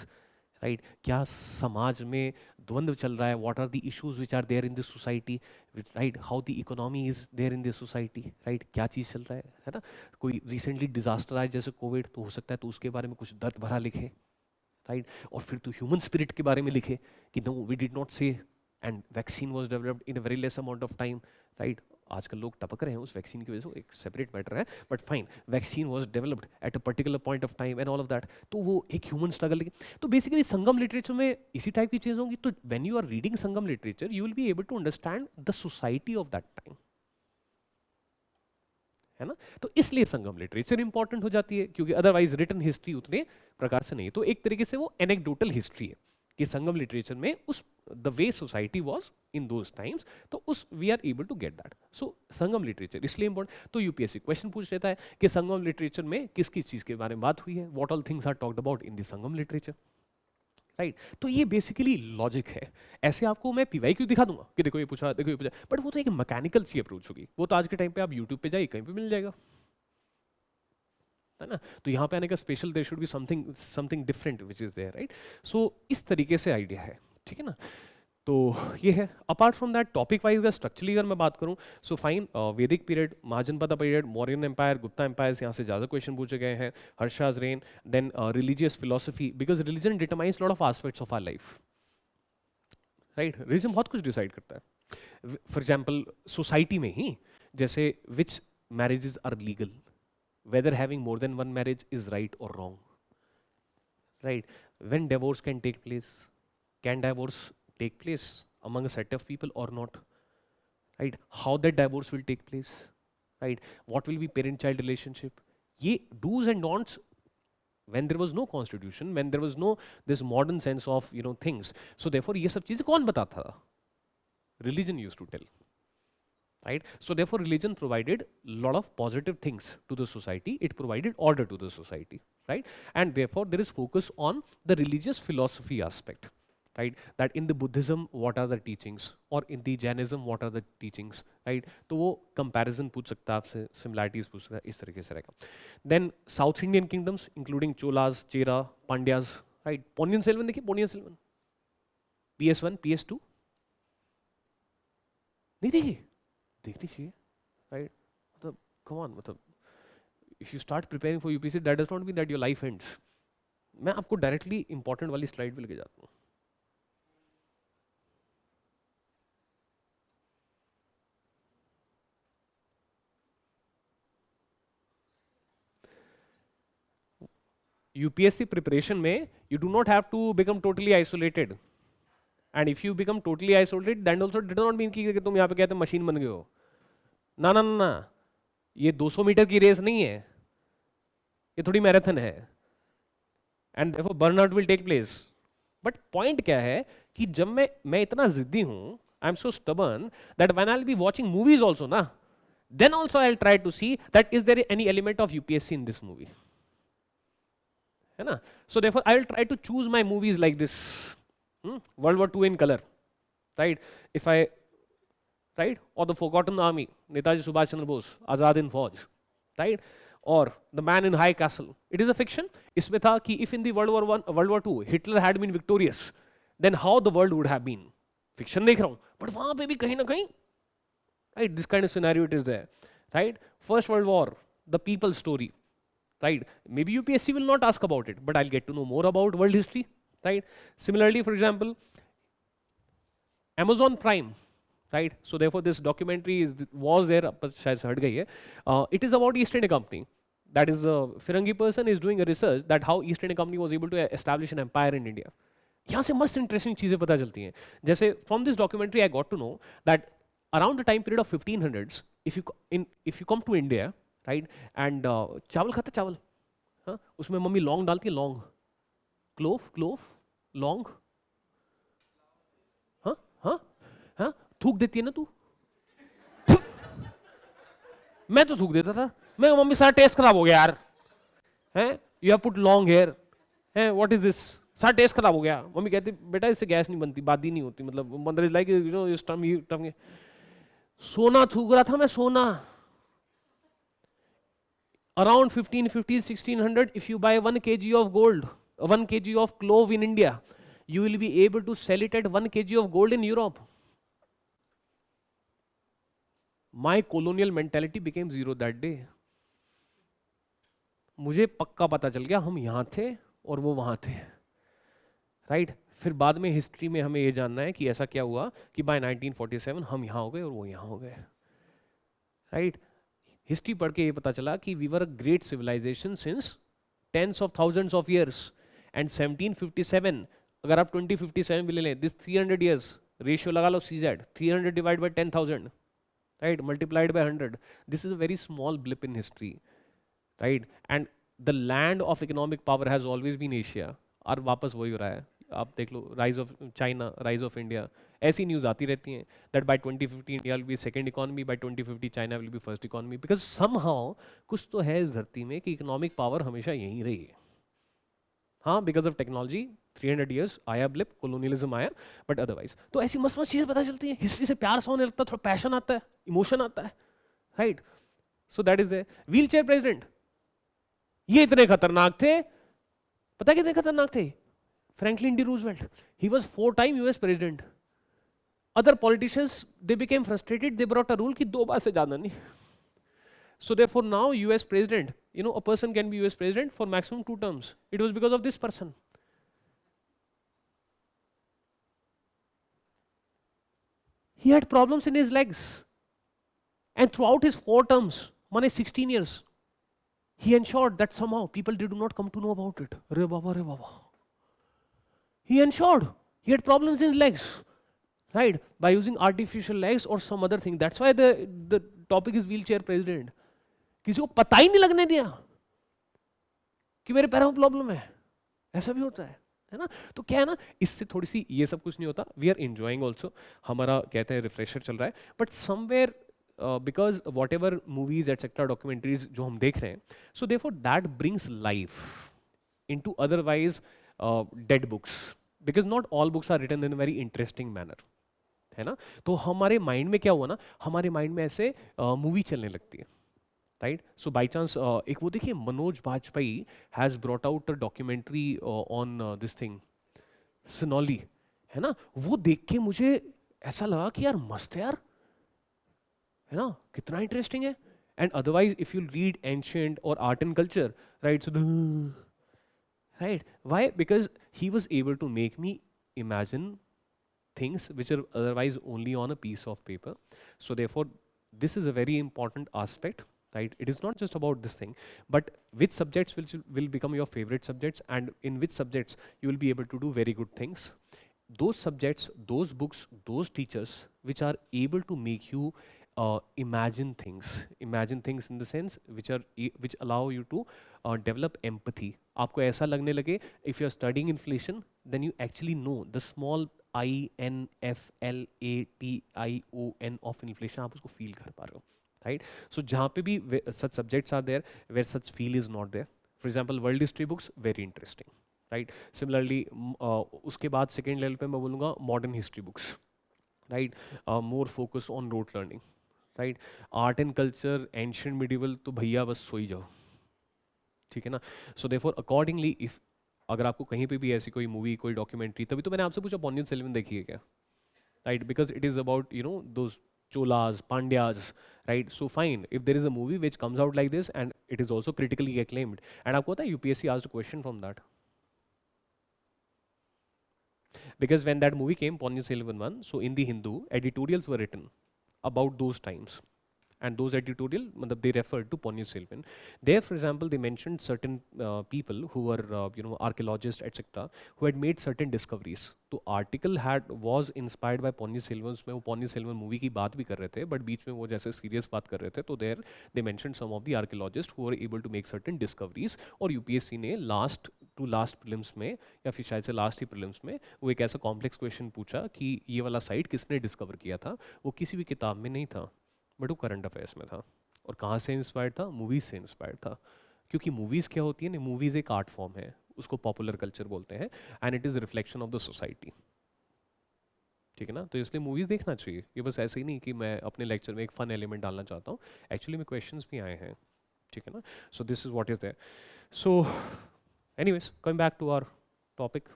right? क्या समाज में द्वंद्व चल रहा है, what are the issues which are there in this society, right? How the economy is there in this society, right? क्या चीज़ चल रहा है ना? कोई रिसेंटली डिजास्टर आए जैसे कोविड, तो हो सकता है तो उसके बारे में कुछ दर्द भरा लिखे, राइट? और फिर तो ह्यूमन स्पिरिट के बारे में लिखे कि नो वी डिड नॉट से, and vaccine was developed in a very less amount of time, right? आजकल लोग टपक रहे हैं उस वैक्सीन की वजह से, एक सेपरेट मैटर है, but fine, vaccine was developed at a particular point of time and all of that. तो वो एक ह्यूमन स्ट्रगल. तो बेसिकली संगम लिटरेचर में इसी टाइप की चीज़ होंगी. तो when you are reading Sangam literature you will be able to understand the society of that time, है ना? तो इसलिए संगम लिटरेचर इंपॉर्टेंट हो जाती है, क्योंकि अदरवाइज रिटन हिस्ट्री उतने प्रकार से नहीं. तो एक तरीके से वो एनेक्डोटल हिस्ट्री है कि संगम लिटरेचर में उस the way society was in those times, तो उस we are able to get that. So Sangam literature इसलिए इंपॉर्टेंट. तो यूपीएससी क्वेश्चन पूछ लेता है कि संगम लिटरेचर में किस किस चीज के बारे में बात हुई है, what all things are talked about in the Sangam literature, right? तो ये बेसिकली लॉजिक है. ऐसे आपको मैं पीवाई क्यों दिखा दूंगा कि देखो ये पूछा, देखो ये पूछा, बट वो तो एक मैकेनिकल सी अप्रोच होगी. वो तो आज के टाइम पे आप यूट्यूब पे जाइए कहीं पे मिल जाएगा, है ना? तो यहाँ पे आने का special there should be something something different which is there, right? So इस तरीके से आइडिया है, ठीक है ना? तो ये है. Apart from that topic wise अगर स्ट्रक्चरली अगर मैं बात करूं, so fine, Vedic period, Mahajanapada period, Mauryan empire, Gupta empire, यहाँ से ज़्यादा क्वेश्चन पूछे गए हैं. Harsha's reign, then religious philosophy, because religion determines lot of aspects of our life, right? Religion बहुत कुछ डिसाइड करता है. फॉर एग्जाम्पल सोसाइटी में ही जैसे which marriages are legal, whether having more than one marriage is right or wrong, right? When divorce can take place, can divorce take place among a set of people or not, right? How that divorce will take place, right? What will be parent child relationship? Ye do's and don'ts when there was no constitution, when there was no this modern sense of things. So therefore ye sab cheezein kaun batata tha? Religion used to tell, right? So therefore religion provided lot of positive things to the society, it provided order to the society, right? And therefore there is focus on the religious philosophy aspect, right? That in the Buddhism what are the teachings, or in the Jainism what are the teachings, right? तो वो comparison पूछ सकता है आपसे, similarities पूछ सकता है, इस तरीके से रहेगा. Then South Indian kingdoms including Cholas, Chera, Pandyas, right? Ponniyin Selvan देखिए, Ponniyin Selvan, PS1 PS2 नहीं देखी? देखनी चाहिए, राइट? मतलब कम ऑन, मतलब if you start preparing for UPSC that does not mean that your life ends. मैं आपको directly important वाली स्लाइड पे लेके जाता हूँ. यूपीएससी प्रिपरेशन में You do not have to become totally isolated. And if you become totally isolated, that also does not mean कि तुम यहाँ पे कहते मशीन बन गए हो. ना ना ना ना, ये 200 मीटर की रेस नहीं है, ये थोड़ी मैराथन है. And therefore burnout will take place. But point क्या है कि जब मैं इतना जिद्दी हूं, I am so stubborn that when I'll be watching movies also ना, then also I'll try to see that is there any element of UPSC in this movie, है ना. So therefore I will try to choose my movies like this. World War II in color, right? If I, right, or the Forgotten Army, Netaji Subhash Chandra Bose, Azad in Fauj, right, or The Man in High Castle. It is a fiction. इसमें था कि if in the World War II Hitler had been victorious, then how the world would have been. Fiction देख रहा हूँ, but वहाँ पे भी कहीं ना कहीं, right, this kind of scenario it is there, right? First World War, the people's story, right? Maybe UPSC will not ask about it, but I'll get to know more about world history, right? Similarly, for example, Amazon Prime, right? So therefore this documentary was there, but शायद से हट गई है. It is about East India Company. That is a Firangi person is doing a research that how East India Company was able to establish an empire in India. यहाँ से मस्त interesting चीज़ें पता चलती हैं. जैसे from this documentary I got to know that around the time period of 1500s, if you come to India, right, and चावल खाते चावल, हाँ, उसमें मम्मी लौंग डालती है, लौंग, क्लोव, लौंग, हाँ हाँ हाँ, थूक देती है ना तू. मैं तो थूक देता था. मैं मम्मी सारा टेस्ट खराब हो गया यार, हैं, you have put long hair, हैं, व्हाट इज दिस, सारा टेस्ट खराब हो गया. मम्मी कहती बेटा इससे गैस नहीं बनती, बादी नहीं होती, मतलब mother is like you know इस टर्म. सोना थूक रहा था मैं, सोना. Around 1550s, 1600, if you buy 1 kg of gold, 1 kg of clove in India, you will be able to sell it at 1 kg of gold in Europe. My colonial mentality became zero that day. मुझे पक्का पता चल गया हम यहाँ थे और वो वहाँ थे, राइट? फिर बाद में हिस्ट्री में हमें ये जानना है कि ऐसा क्या हुआ कि बाय 1947 हम यहाँ हो गए और वो यहाँ हो गए, राइट? हिस्ट्री पढ़ के ये पता चला कि we were a great civilisation since tens of thousands of years. And 1757, अगर आप 2057 भी ले लें, दिस 300 ईयर्स, रेशियो लगा लो CZ, 300 divide by 10,000, right, multiplied by 100. This is a very small blip in history, right? And the land of economic power has always been Asia. और वापस वही हो रहा है. आप देख लो, rise of China, rise of India, ऐसी news आती रहती हैं that by 2050 India will be second economy, by 2050 China will be first economy, because somehow कुछ तो है इस धरती में कि economic power हमेशा यहीं रही है. हाँ, बिकॉज ऑफ टेक्नोलॉजी 300 ईयर्स आया ब्लिप, कोलोनियलिज्म आया, बट अदरवाइज तो ऐसी मस्त मस्त चीज़ें पता चलती हैं. हिस्ट्री से प्यार सा होने लगता है, थोड़ा पैशन आता है, इमोशन आता है, right? So that is the wheel chair president. ये इतने खतरनाक थे, पता है कितने खतरनाक थे? Franklin D Roosevelt, he was 4 time US president. Other politicians they became frustrated, they brought a rule कि 2 बार से ज्यादा नहीं. So therefore now US president, you know, a person can be US president for maximum 2 terms. It was because of this person. He had problems in his legs. And throughout his 4 terms, 16 years, he ensured that somehow people did not come to know about it. Re baba, re baba. He ensured he had problems in his legs, right? By using artificial legs or some other thing. That's why the topic is wheelchair president. किसी को पता ही नहीं लगने दिया कि मेरे पैरों में प्रॉब्लम है. ऐसा भी होता है ना? तो क्या है ना, इससे थोड़ी सी ये सब कुछ नहीं होता. वी आर एंजॉइंग ऑल्सो, हमारा कहते हैं रिफ्रेशर चल रहा है, but somewhere because whatever movies etcetera documentaries जो हम देख रहे हैं, so therefore that brings life into otherwise dead books, because not all books are written in a very interesting manner, है ना? तो हमारे माइंड में क्या हुआ ना, हमारे माइंड में ऐसे मूवी चलने लगती है, राइट? सो बाई चांस एक वो देखिए, Manoj Bajpayee has brought out a documentary on this thing, Sinauli, है ना? वो देख के मुझे ऐसा लगा कि यार मस्त है यार, है ना, कितना इंटरेस्टिंग है. And otherwise if you read ancient और art and culture, right, right, why? Because he was able to make me imagine things which are otherwise only on a piece of paper. So therefore this is a very important aspect right? It is not just about this thing, but which subjects will become your favorite subjects, and in which subjects you will be able to do very good things. Those subjects, those books, those teachers which are able to make you imagine things in the sense which allow you to develop empathy. आपको ऐसा लगने लगे, if you are studying inflation, then you actually know the small INFLATION of inflation, आप उसको feel कर पा रहे हो, right? So जहाँ पे भी such subjects are there where such feel is not there, for example world history books, very interesting, right? Similarly उसके बाद second level पे मैं बोलूँगा modern history books, right? More focus on rote learning, right? Art and culture, ancient medieval, तो भैया बस सो ही जाओ, ठीक है ना? सो देयरफॉर अकॉर्डिंगली, इफ अगर आपको कहीं पे भी ऐसी कोई मूवी, कोई डॉक्यूमेंट्री, तभी तो मैंने आपसे पूछा पोन्नियन सेल्वन देखी है क्या, right? Because it is about you know those Cholas, Pandyas, right? So fine, if there is a movie which comes out like this and it is also critically acclaimed, and आपको पता है UPSC asked a question from that, because when that movie came, Ponniyin Selvan 1, so in the Hindu, editorials were written about those times. And those editorial, they referred to Ponniyin Selvan. There, for example, they mentioned certain people who were, archaeologists, etc., who had made certain discoveries. तो article was inspired by Ponniyin Selvan. उसमें वो Ponniyin Selvan movie की बात भी कर रहे थे, but बीच में वो जैसे serious बात कर रहे थे, तो there they mentioned some of the archaeologists who were able to make certain discoveries. और UPSC ने last to last prelims में, या फिर शायद से last ही prelims में, वो एक ऐसा complex question पूछा कि ये वाला site किसने discover किया था? वो किसी भी किताब में नहीं था, बट वो करंट अफेयर्स में था। और कहाँ से इंस्पायर्ड था? मूवीज़ से इंस्पायर्ड था, क्योंकि मूवीज़ क्या होती है ना, मूवीज़ एक आर्ट फॉर्म है, उसको पॉपुलर कल्चर बोलते हैं, and it is reflection of the society, ठीक है ना? तो इसलिए मूवीज़ देखना चाहिए, ये बस ऐसे ही नहीं कि मैं अपने लेक्चर में एक फन एलिमेंट डालना चाहता हूँ, एक्चुअली में क्वेश्चंस भी आए हैं, ठीक है ना? So this is what is there. So anyways, coming back to our topic,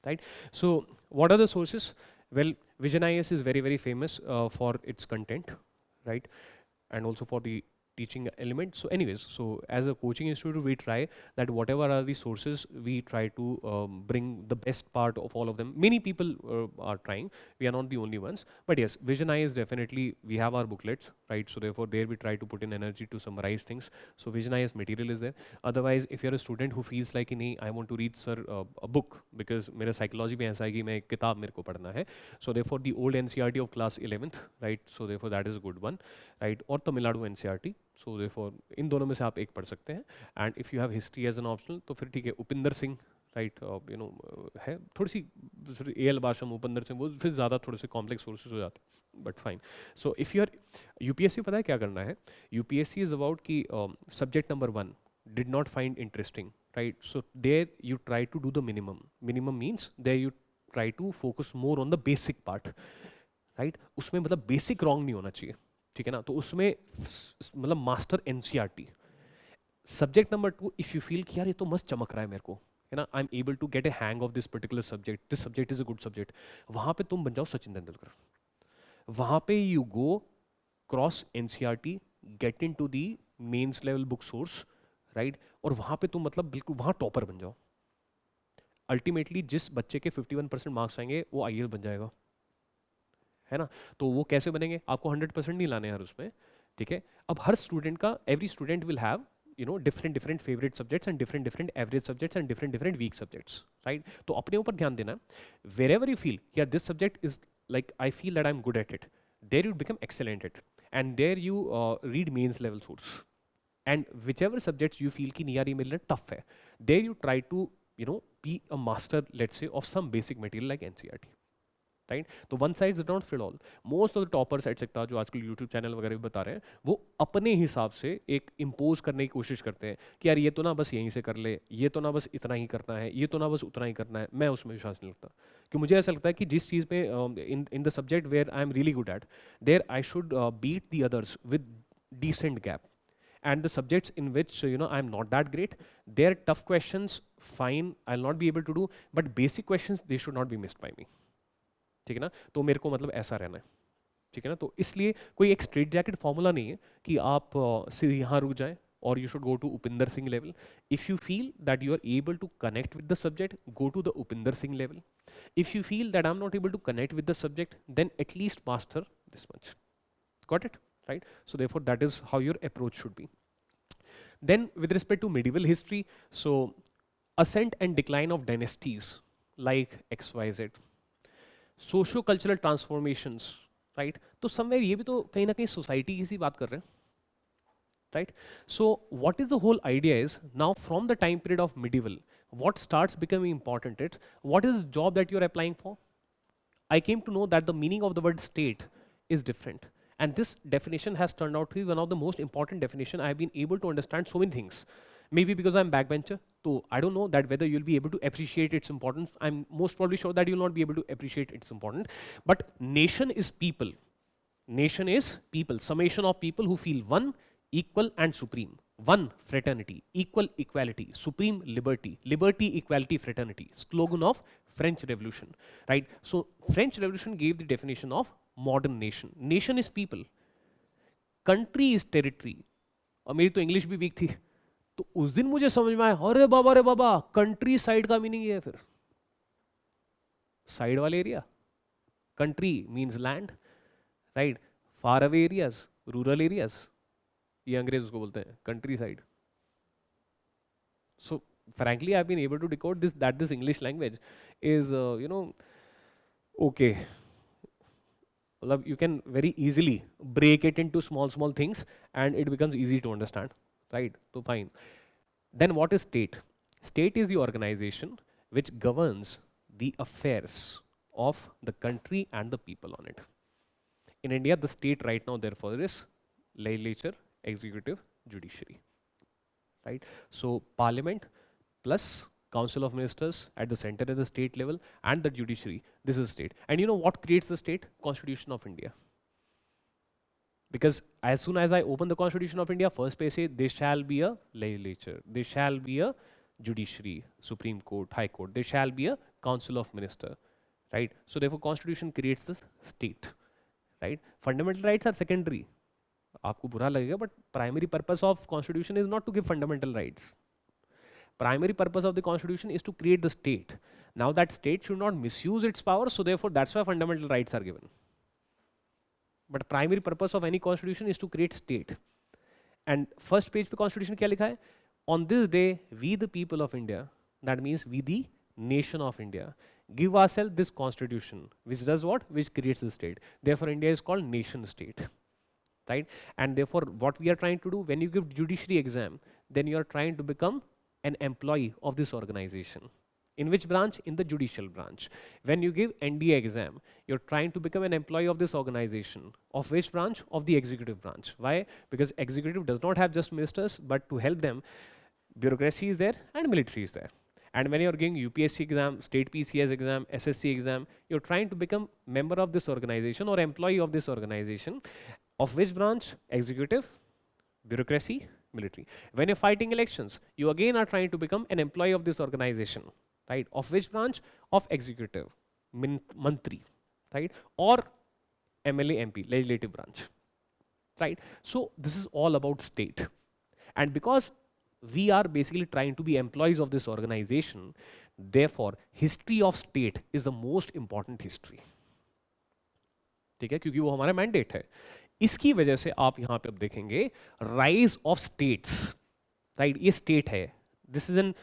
right? So what are the sources? Well, Vision IS is very very famous for its content, right? And also for the teaching element. So anyways, so as a coaching institute, we try that whatever are the sources, we try to bring the best part of all of them. Many people are trying, we are not the only ones, but yes, Vision is definitely, we have our booklets, right? So therefore there we try to put in energy to summarize things. So Vision is material is there. Otherwise, if you're a student who feels like, I want to read sir a book, because मेरा psychology में ऐसा है कि मैं एक किताब मेरे को पढ़ना है, so therefore the old NCERT of class 11th, right? So therefore that is a good one, right? और तमिलनाडु NCERT, सो देयरफॉर इन दोनों में से आप एक पढ़ सकते हैं। And if you have history as an optional, तो फिर ठीक है, उपिंदर सिंह, राइट? है थोड़ी सी AL भाषा, उपिंदर सिंह, वो फिर ज़्यादा थोड़े से कॉम्प्लेक्स सोर्सेज हो जाते हैं, but fine. So if you are UPSC, पता है क्या करना है? UPSC इज अबाउट कि subject number 1 did not find interesting, right? So there you try to do the minimum means there you try to focus more on the basic part, right? उसमें मतलब basic wrong नहीं होना चाहिए, ठीक है ना? तो उसमें मतलब master NCERT। Subject number 2, if you feel कि यार ये तो मस्त चमक रहा है मेरे को, है ना, I am able to get a hang of this particular subject, this subject is a good subject, वहां पे तुम बन जाओ सचिन तेंदुलकर। वहां पे you go cross NCERT, get into the mains level book source, right? और वहां पे तुम मतलब बिल्कुल वहां टॉपर बन जाओ। अल्टीमेटली जिस बच्चे के 51% मार्क्स आएंगे वो IAS बन जाएगा, है ना? तो वो कैसे बनेंगे? आपको 100% नहीं लाने हर उसमें, ठीक है? अब हर स्टूडेंट का, every student will have different favorite subjects and different average subjects and different weak subjects, right? तो अपने ऊपर ध्यान देना, wherever you feel yeah this subject is like I feel that I'm good at it, there you become excellent at it, and there you read mains level source, and whichever subjects you feel कि नहीं यार ये मेरे लिए tough है, there you try to be a master, let's say, of some basic material like NCERT, right? तो one size does not fit all. Most of the toppers etcetera जो आजकल यूट्यूब चैनल वगैरह भी बता रहे हैं, वो अपने हिसाब से एक इम्पोज करने की कोशिश करते हैं कि यार ये तो ना बस यहीं से कर ले, ये तो ना बस इतना ही करना है, ये तो ना बस उतना ही करना है। मैं उसमें विश्वास नहीं लगता, कि मुझे ऐसा लगता है कि जिस चीज़ में in the subject where I am really good at, there I should beat the others with decent gap, and the subjects in which I'm not that great, their tough questions, fine, I'll not be able to do, but basic questions they should not be missed by me, ठीक है ना? तो मेरे को मतलब ऐसा रहना है, ठीक है ना? तो इसलिए कोई एक स्ट्रेट जैकेट फॉर्मूला नहीं है कि आप सीधे यहाँ रुक जाएं or you should go to Upinder Singh level. If you feel that you are able to connect with the subject, go to the Upinder Singh level. If you feel that I'm not able to connect with the subject, then at least master this much. Got it? Right? So therefore, that is how your approach should be. Then with respect to medieval history, so ascent and decline of dynasties like XYZ, socio-cultural transformations, right? तो somewhere ये भी तो कहीं ना कहीं society की सी बात कर रहे हैं, right? So what is the whole idea is now from the time period of medieval, what starts becoming important is what is the job that you are applying for? I came to know that the meaning of the word state is different. And this definition has turned out to be one of the most important definition. I have been able to understand so many things. Maybe because I'm backbencher, so I don't know that whether you'll be able to appreciate its importance. I'm most probably sure that you'll not be able to appreciate its importance. But nation is people. Nation is people, summation of people who feel one, equal and supreme. One, fraternity, equal equality, supreme liberty, liberty, equality, fraternity. Slogan of French Revolution, right? So French Revolution gave the definition of modern nation. Nation is people, country is territory. और मेरी तो English भी week थी, तो उस दिन मुझे समझ में आया, अरे बाबा कंट्री साइड का मीनिंग ये है। फिर साइड वाले area, country means land, right? Far away areas, rural areas, ये अंग्रेज उसको बोलते हैं country side. So frankly, I've been able to decode this, that this English language is, okay. You can very easily break it into small things and it becomes easy to understand, right? So fine. Then what is state? State is the organization which governs the affairs of the country and the people on it. In India, the state right now therefore is legislature, executive, judiciary, right? So parliament plus council of ministers at the center at the state level and the judiciary, this is state. And you know what creates the state? Constitution of India. Because as soon as I open the Constitution of India, first page say there shall be a legislature, there shall be a judiciary, Supreme Court, High Court, there shall be a council of minister, right? So therefore Constitution creates the state, right? Fundamental rights are secondary. आपको बुरा लगेगा, but primary purpose of Constitution is not to give fundamental rights. Primary purpose of the Constitution is to create the state. Now that state should not misuse its power, so therefore that's why fundamental rights are given. But primary purpose of any constitution is to create state. And first page पे constitution क्या लिखा है? On this day, we the people of India, that means we the nation of India, give ourselves this constitution, which does what? Which creates the state. Therefore, India is called nation state, right? And therefore, what we are trying to do, when you give judiciary exam, then you are trying to become an employee of this organization. In which branch? In the judicial branch. When you give NDA exam, you're trying to become an employee of this organization. Of which branch? Of the executive branch. Why? Because executive does not have just ministers, but to help them, bureaucracy is there and military is there. And when you're giving UPSC exam, state PCS exam, SSC exam, you're trying to become member of this organization or employee of this organization. Of which branch? Executive, bureaucracy, military. When you're fighting elections, you again are trying to become an employee of this organization. Right? Of which branch? Of executive, mantri, right? Or MLA MP, legislative branch, right? So this is all about state. And because we are basically trying to be employees of this organization, therefore history of state is the most important history. ठीक है? क्योंकि वो हमारा mandate है. इसकी वजह से आप यहाँ पे अब देखेंगे rise of states, right? ये state है. This is an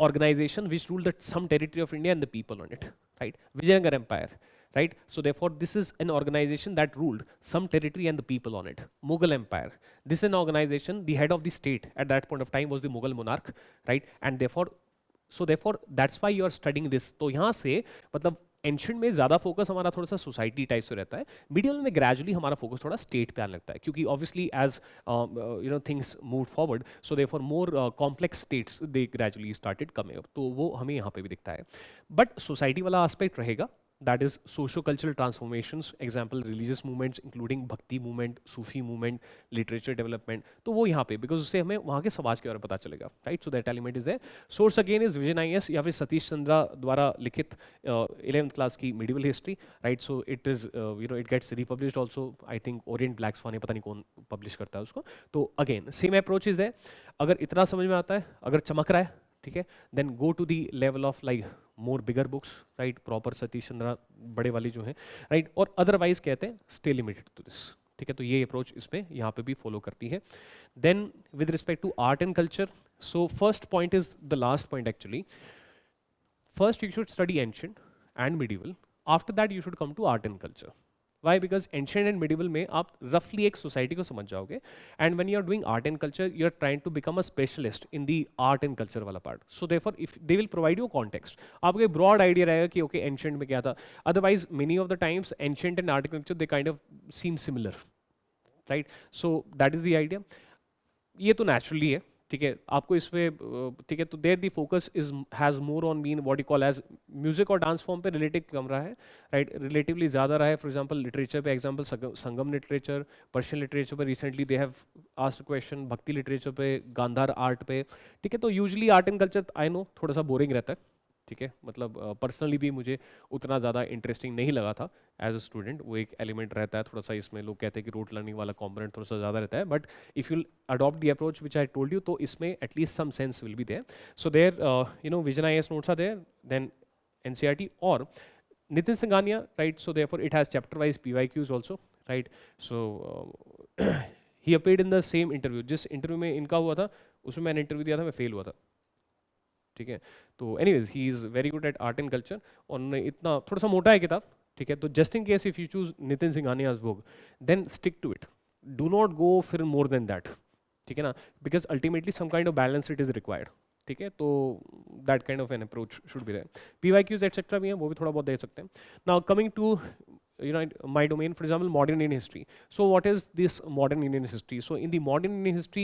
organization which ruled some territory of India and the people on it, right? Vijayanagar Empire, right? So therefore, this is an organization that ruled some territory and the people on it. Mughal Empire. This is an organization, the head of the state at that point of time was the Mughal monarch, right? And therefore, so therefore, that's why you are studying this. तो यहाँ से मतलब ancient में ज़्यादा focus हमारा थोड़ा सा society type से रहता है. मीडियल में ग्रेजुअली हमारा फोकस थोड़ा स्टेट पे आने लगता है, क्योंकि obviously as things move forward, so therefore more complex states they gradually started coming up, तो वो हमें यहाँ पे भी दिखता है. बट सोसाइटी वाला एस्पेक्ट रहेगा, that is socio-cultural transformations, example religious movements including भक्ति movement, सूफी movement, literature development, तो वो यहाँ पे because उससे हमें वहाँ के समाज के बारे में पता चलेगा, right? So that element is there. Source again is Vision IS या फिर सतीश चंद्रा द्वारा लिखित 11th class की medieval history, right? So it is it gets republished also. I think Orient Black Swan है, पता नहीं कौन publish करता है उसको. तो again same approach is there. अगर इतना समझ में आता है, अगर चमक रहा है, ठीक है, then go to the level of like more bigger books, right, proper Satish Chandra बड़े वाली जो है, राइट, और अदरवाइज कहते हैं स्टे लिमिटेड टू दिस, ठीक है. तो ये अप्रोच इसमें यहाँ पे भी फॉलो करती है. Then with respect to art and culture, so first point is the last point actually. First you should study ancient and medieval, after that you should come to art and culture. Why? Because ancient and medieval में आप रफली एक society को समझ जाओगे, and when you are doing art and culture you are trying to become a specialist in the art and culture वाला part. So therefore if they will provide you context, आपको एक ब्रॉड आइडिया रहेगा कि okay ancient में क्या था. Otherwise many of the times ancient and art and culture they kind of seem similar, right. So that is the idea. ये तो naturally है, ठीक है. आपको इसमें ठीक है, तो there the focus is has more on been what you call as music और डांस फॉर्म पे रिलेटिव कम रहा है, राइट, रिलेटिवली ज़्यादा रहा है. फॉर एग्जांपल लिटरेचर पे example Sangam literature, Persian literature पे recently they have asked question, Bhakti literature पे, गांधार आर्ट पे, ठीक है. तो usually art and culture I know थोड़ा सा बोरिंग रहता है, ठीक है. मतलब पर्सनली भी मुझे उतना ज़्यादा इंटरेस्टिंग नहीं लगा था एज अ स्टूडेंट. वो एक एलिमेंट रहता है थोड़ा सा इसमें, लोग कहते हैं कि रोट लर्निंग वाला कॉम्पोनेंट थोड़ा सा ज़्यादा रहता है, but if you adopt the approach which I told you, तो इसमें at least some sense will be there. So there Vision IAS notes are there, then NCERT or Nitin Singhania, right? So therefore it has chapter wise PYQs also, right? So he appeared in the same interview. जिस interview में इनका हुआ था उसमें मैंने interview दिया था, मैं फेल हुआ था, ठीक है. तो anyways he is very good at art and culture. और इतना थोड़ा सा मोटा है किताब, ठीक है. तो just in case if you choose Nitin Singhania's book, then stick to it, do not go फिर मोर देन दैट, ठीक है ना, because ultimately some kind of balance it is required, ठीक है. तो that kind of an approach should be there. PYQs etcetera भी हैं, वो भी थोड़ा बहुत दे सकते हैं. Now coming to my domain, for example modern Indian history. So what is this modern Indian history? So in the modern Indian history,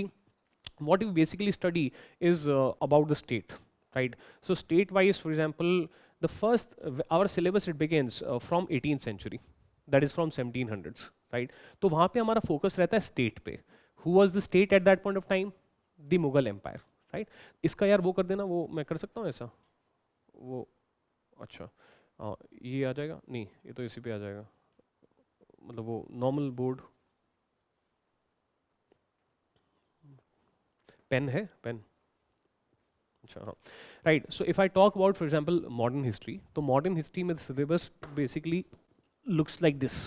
what you basically study is about the state, right? So state wise, for example, the first our syllabus it begins from 18th century, that is from 1700s, right? तो वहाँ पे हमारा focus रहता है state पे. Who was the state at that point of time? The Mughal Empire, right? इसका यार वो कर देना, वो मैं कर सकता हूँ ऐसा, वो अच्छा ये आ जाएगा नहीं, ये तो इसी पे आ जाएगा, मतलब वो नॉर्मल बोर्ड पेन है, पेन, अच्छा हाँ, right. So if I talk about for example modern history, तो मॉडर्न हिस्ट्री में syllabus basically looks like this.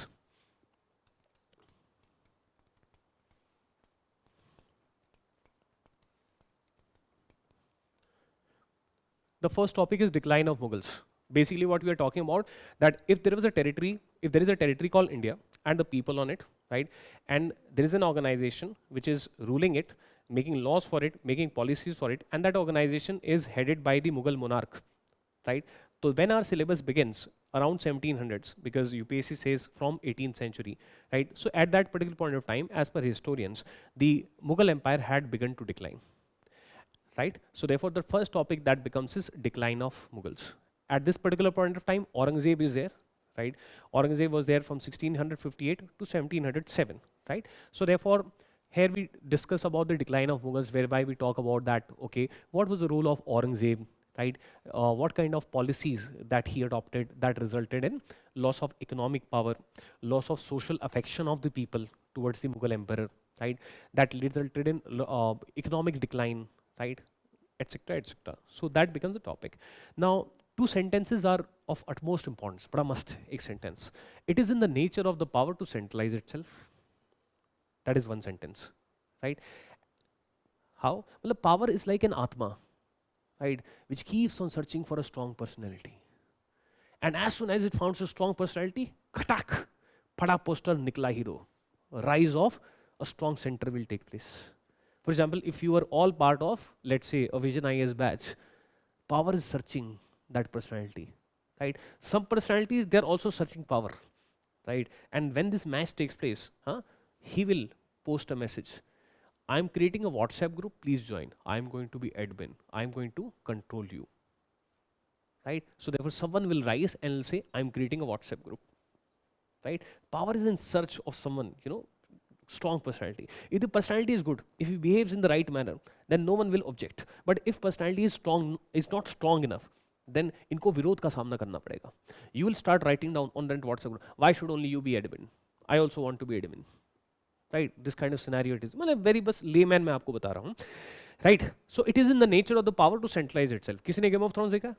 The first topic is decline of Mughals. Basically what we are talking about, that if there is a territory called India and the people on it, right, and there is an organization which is ruling it, making laws for it, making policies for it, and that organization is headed by the Mughal monarch, right. So when our syllabus begins around 1700s, because UPSC says from 18th century, right, so at that particular point of time, as per historians, the Mughal empire had begun to decline, right. So therefore the first topic that becomes is decline of Mughals. At this particular point of time, Aurangzeb is there, right. Aurangzeb was there from 1658 to 1707, right. So therefore here we discuss about the decline of Mughals, whereby we talk about that, okay, what was the role of Aurangzeb, right, what kind of policies that he adopted that resulted in loss of economic power, loss of social affection of the people towards the Mughal emperor, right, that resulted in economic decline, right, etc., etc. So that becomes a topic. Now, two sentences are of utmost importance. But I must एक sentence. It is in the nature of the power to centralize itself. That is one sentence, right? How? Well, power is like an atma, right, which keeps on searching for a strong personality. And as soon as it finds a strong personality, khatak, pada poster nikla hero. Rise of a strong center will take place. For example, if you are all part of, let's say, a Vision IAS batch, power is searching that personality, right? Some personalities, they're also searching power, right? And when this match takes place, he will post a message. I'm creating a WhatsApp group, please join. I'm going to be admin. I'm going to control you, right? So therefore someone will rise and will say, I'm creating a WhatsApp group, right? Power is in search of someone, strong personality. If the personality is good, if he behaves in the right manner, then no one will object. But if personality is not strong enough, then इनको विरोध का सामना करना पड़ेगा. You will start writing down on that WhatsApp group, why should only you be admin? I also want to be admin. Right? This kind of scenario it is. मतलब very बस layman मैं आपको बता रहा हूँ. Right? So it is in the nature of the power to centralize itself. किसी ने Game of Thrones देखा?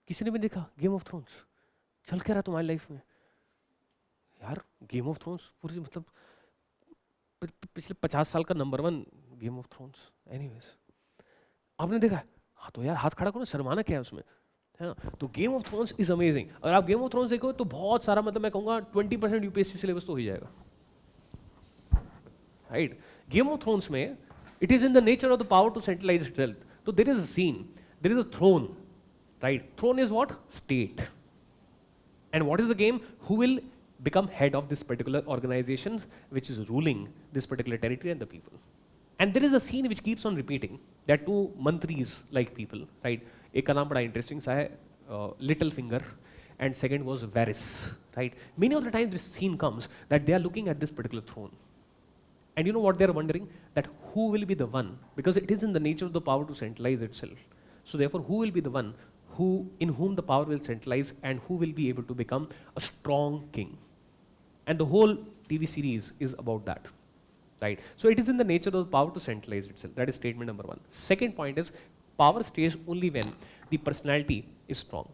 किसी ने भी देखा Game of Thrones? चल क्या रहा तुम्हारी लाइफ में? यार गेम ऑफ थ्रोन्स पूरी मतलब पिछले 50 साल का number 1 game of thrones. Anyways आपने देखा? हाँ तो यार हाथ खड़ा करो, शर्माना क्या है उसमें, है ना? तो game of thrones is amazing. अगर आप गेम ऑफ थ्रोन्स देखो तो बहुत सारा मतलब मैं कहूँगा 20% यूपीएससी सिलेबस तो हो जाएगा. राइट? गेम ऑफ थ्रोन्स में it is in the nature of the power to centralise itself. तो there is a scene, there is a throne. Right? Throne is what? State. And what is the game? Who will become head of this particular organizations which is ruling this particular territory and the people? And there is a scene which keeps on repeating that two mantris like people, right? एक का नाम बड़ा interesting सा है, Little Finger, and second was Varys, right? Many of the times this scene comes that they are looking at this particular throne, and you know what they are wondering? That who will be the one, because it is in the nature of the power to centralize itself. So therefore, who will be the one in whom the power will centralize and who will be able to become a strong king? And the whole TV series is about that, right? So it is in the nature of the power to centralize itself. That is statement number 1. Second point is power stays only when the personality is strong.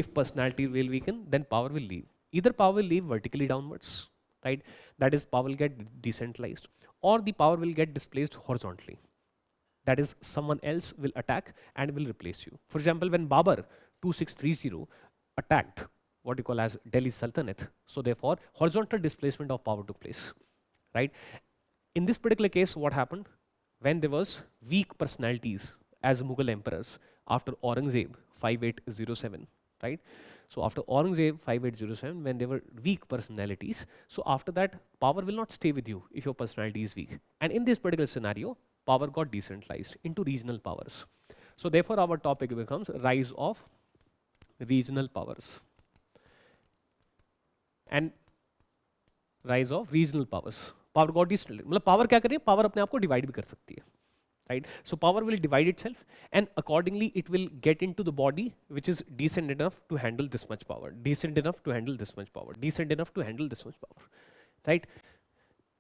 If personality will weaken, then power will leave. Either power will leave vertically downwards, right? That is, power will get decentralized, or the power will get displaced horizontally. That is, someone else will attack and will replace you. For example, when Babur 2630 attacked what you call as Delhi Sultanate, so therefore horizontal displacement of power took place, right? In this particular case, what happened? When there was weak personalities as Mughal emperors after Aurangzeb 5807, right? So after Aurangzeb 5807, when there were weak personalities, so after that power will not stay with you if your personality is weak. And in this particular scenario, power got decentralized into regional powers. So therefore our topic becomes rise of regional powers. And rise of regional powers. Power got decentralized. मतलब power क्या कर रही है? Power अपने आप को divide भी कर सकती है. Right? So power will divide itself and accordingly it will get into the body which is decent enough to handle this much power, decent enough to handle this much power, decent enough to handle this much power. Right?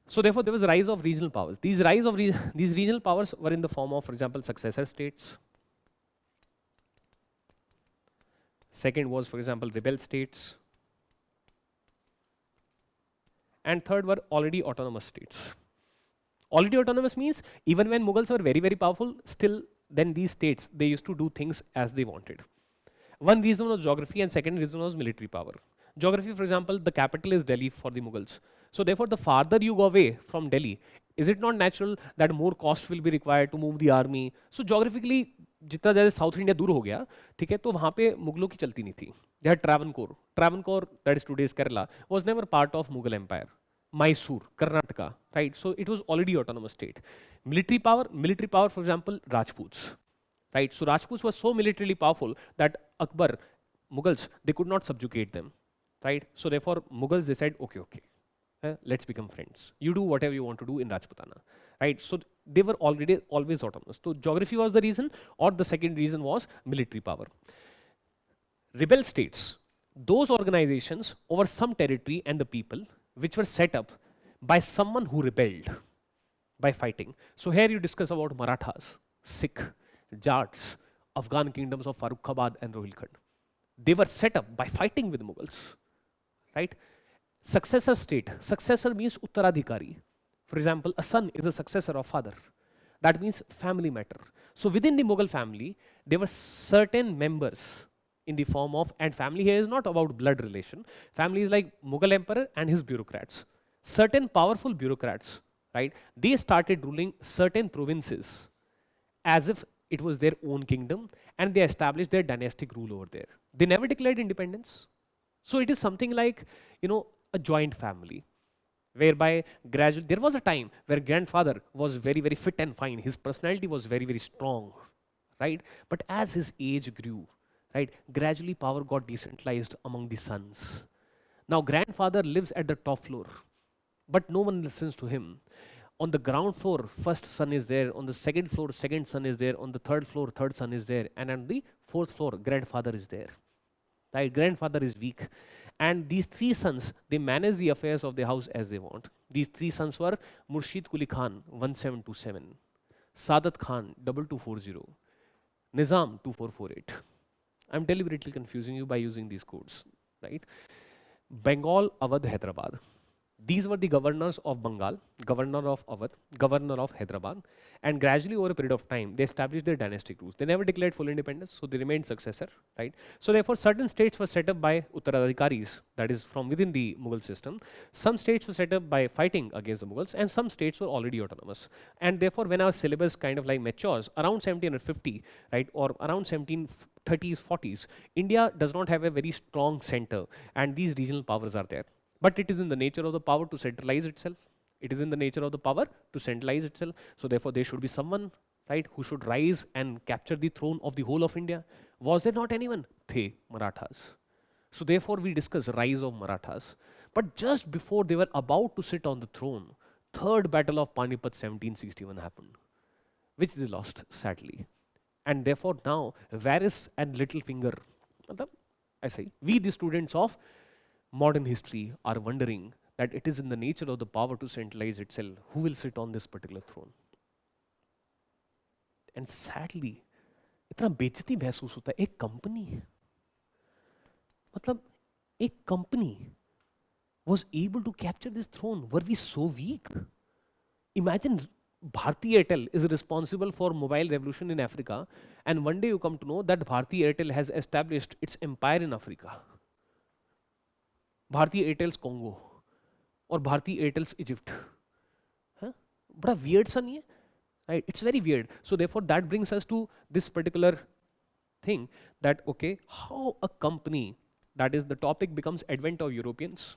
So therefore there was a rise of regional powers. These regional powers were in the form of, for example, successor states. Second was, for example, rebel states. And third were already autonomous states. Already autonomous means even when Mughals were very, very powerful, still then these states, they used to do things as they wanted. One reason was geography and second reason was military power. Geography, for example, the capital is Delhi for the Mughals. So therefore, the farther you go away from Delhi, is it not natural that more cost will be required to move the army? So geographically, जितना ज़्यादा south India दूर हो गया, ठीक है, तो वहाँ पे मुगलों की चलती नहीं थी. They had Travancore, that is today's Kerala, was never part of Mughal Empire. Mysore, Karnataka, right? So it was already autonomous state. Military power, for example, Rajputs, right? So Rajputs were so militarily powerful that Akbar, Mughals, they could not subjugate them, right? So therefore, Mughals, they said, okay, let's become friends. You do whatever you want to do in Rajputana, right? So they were already always autonomous. So geography was the reason, or the second reason was military power. Rebel states, those organizations over some territory and the people which were set up by someone who rebelled by fighting. So here you discuss about Marathas, Sikh, Jats, Afghan kingdoms of Farrukhabad and Rohilkhand. They were set up by fighting with Mughals, right? Successor state, successor means Uttaradhikari. For example, a son is a successor of father. That means family matter. So within the Mughal family, there were certain members in the form of, and family here is not about blood relation. Family is like Mughal emperor and his bureaucrats. Certain powerful bureaucrats, right? They started ruling certain provinces as if it was their own kingdom, and they established their dynastic rule over there. They never declared independence. So it is something like, a joint family, whereby gradually, there was a time where grandfather was very, very fit and fine. His personality was very, very strong, right? But as his age grew, right, gradually power got decentralized among the sons. Now, grandfather lives at the top floor, but no one listens to him. On the ground floor, first son is there. On the second floor, second son is there. On the third floor, third son is there. And on the fourth floor, grandfather is there. Right? Grandfather is weak. And these three sons, they manage the affairs of the house as they want. These three sons were Murshid Kuli Khan, 1727, Sadat Khan, 2240, Nizam, 2448. I'm deliberately confusing you by using these codes, right? Bengal, Awadh, Hyderabad. These were the governors of Bengal, governor of Awadh, governor of Hyderabad, and gradually over a period of time, they established their dynastic rules. They never declared full independence, so they remained successor, right? So therefore, certain states were set up by Uttaradhikaris, that is from within the Mughal system. Some states were set up by fighting against the Mughals, and some states were already autonomous. And therefore, when our syllabus kind of like matures around 1750, right, or around 1730s, 40s, India does not have a very strong center, and these regional powers are there. But it is in the nature of the power to centralize itself. It is in the nature of the power to centralize itself. So therefore, there should be someone, right, who should rise and capture the throne of the whole of India. Was there not anyone? The Marathas. So therefore, we discuss rise of Marathas. But just before they were about to sit on the throne, third battle of Panipat 1761 happened, which they lost sadly. And therefore now Varus and Littlefinger, I say, we the students of modern history are wondering that it is in the nature of the power to centralize itself. Who will sit on this particular throne? And sadly, इतना बेइज्जती महसूस होता है. एक company, मतलब एक company was able to capture this throne. Were we so weak? Imagine Bharti Airtel is responsible for mobile revolution in Africa, and one day you come to know that Bharti Airtel has established its empire in Africa. Bharti Airtel's Congo or Bharti Airtel's Egypt. Huh? बड़ा weird सा नहीं है? Right? It's very weird. So therefore that brings us to this particular thing that, okay, how a company, that is the topic becomes advent of Europeans,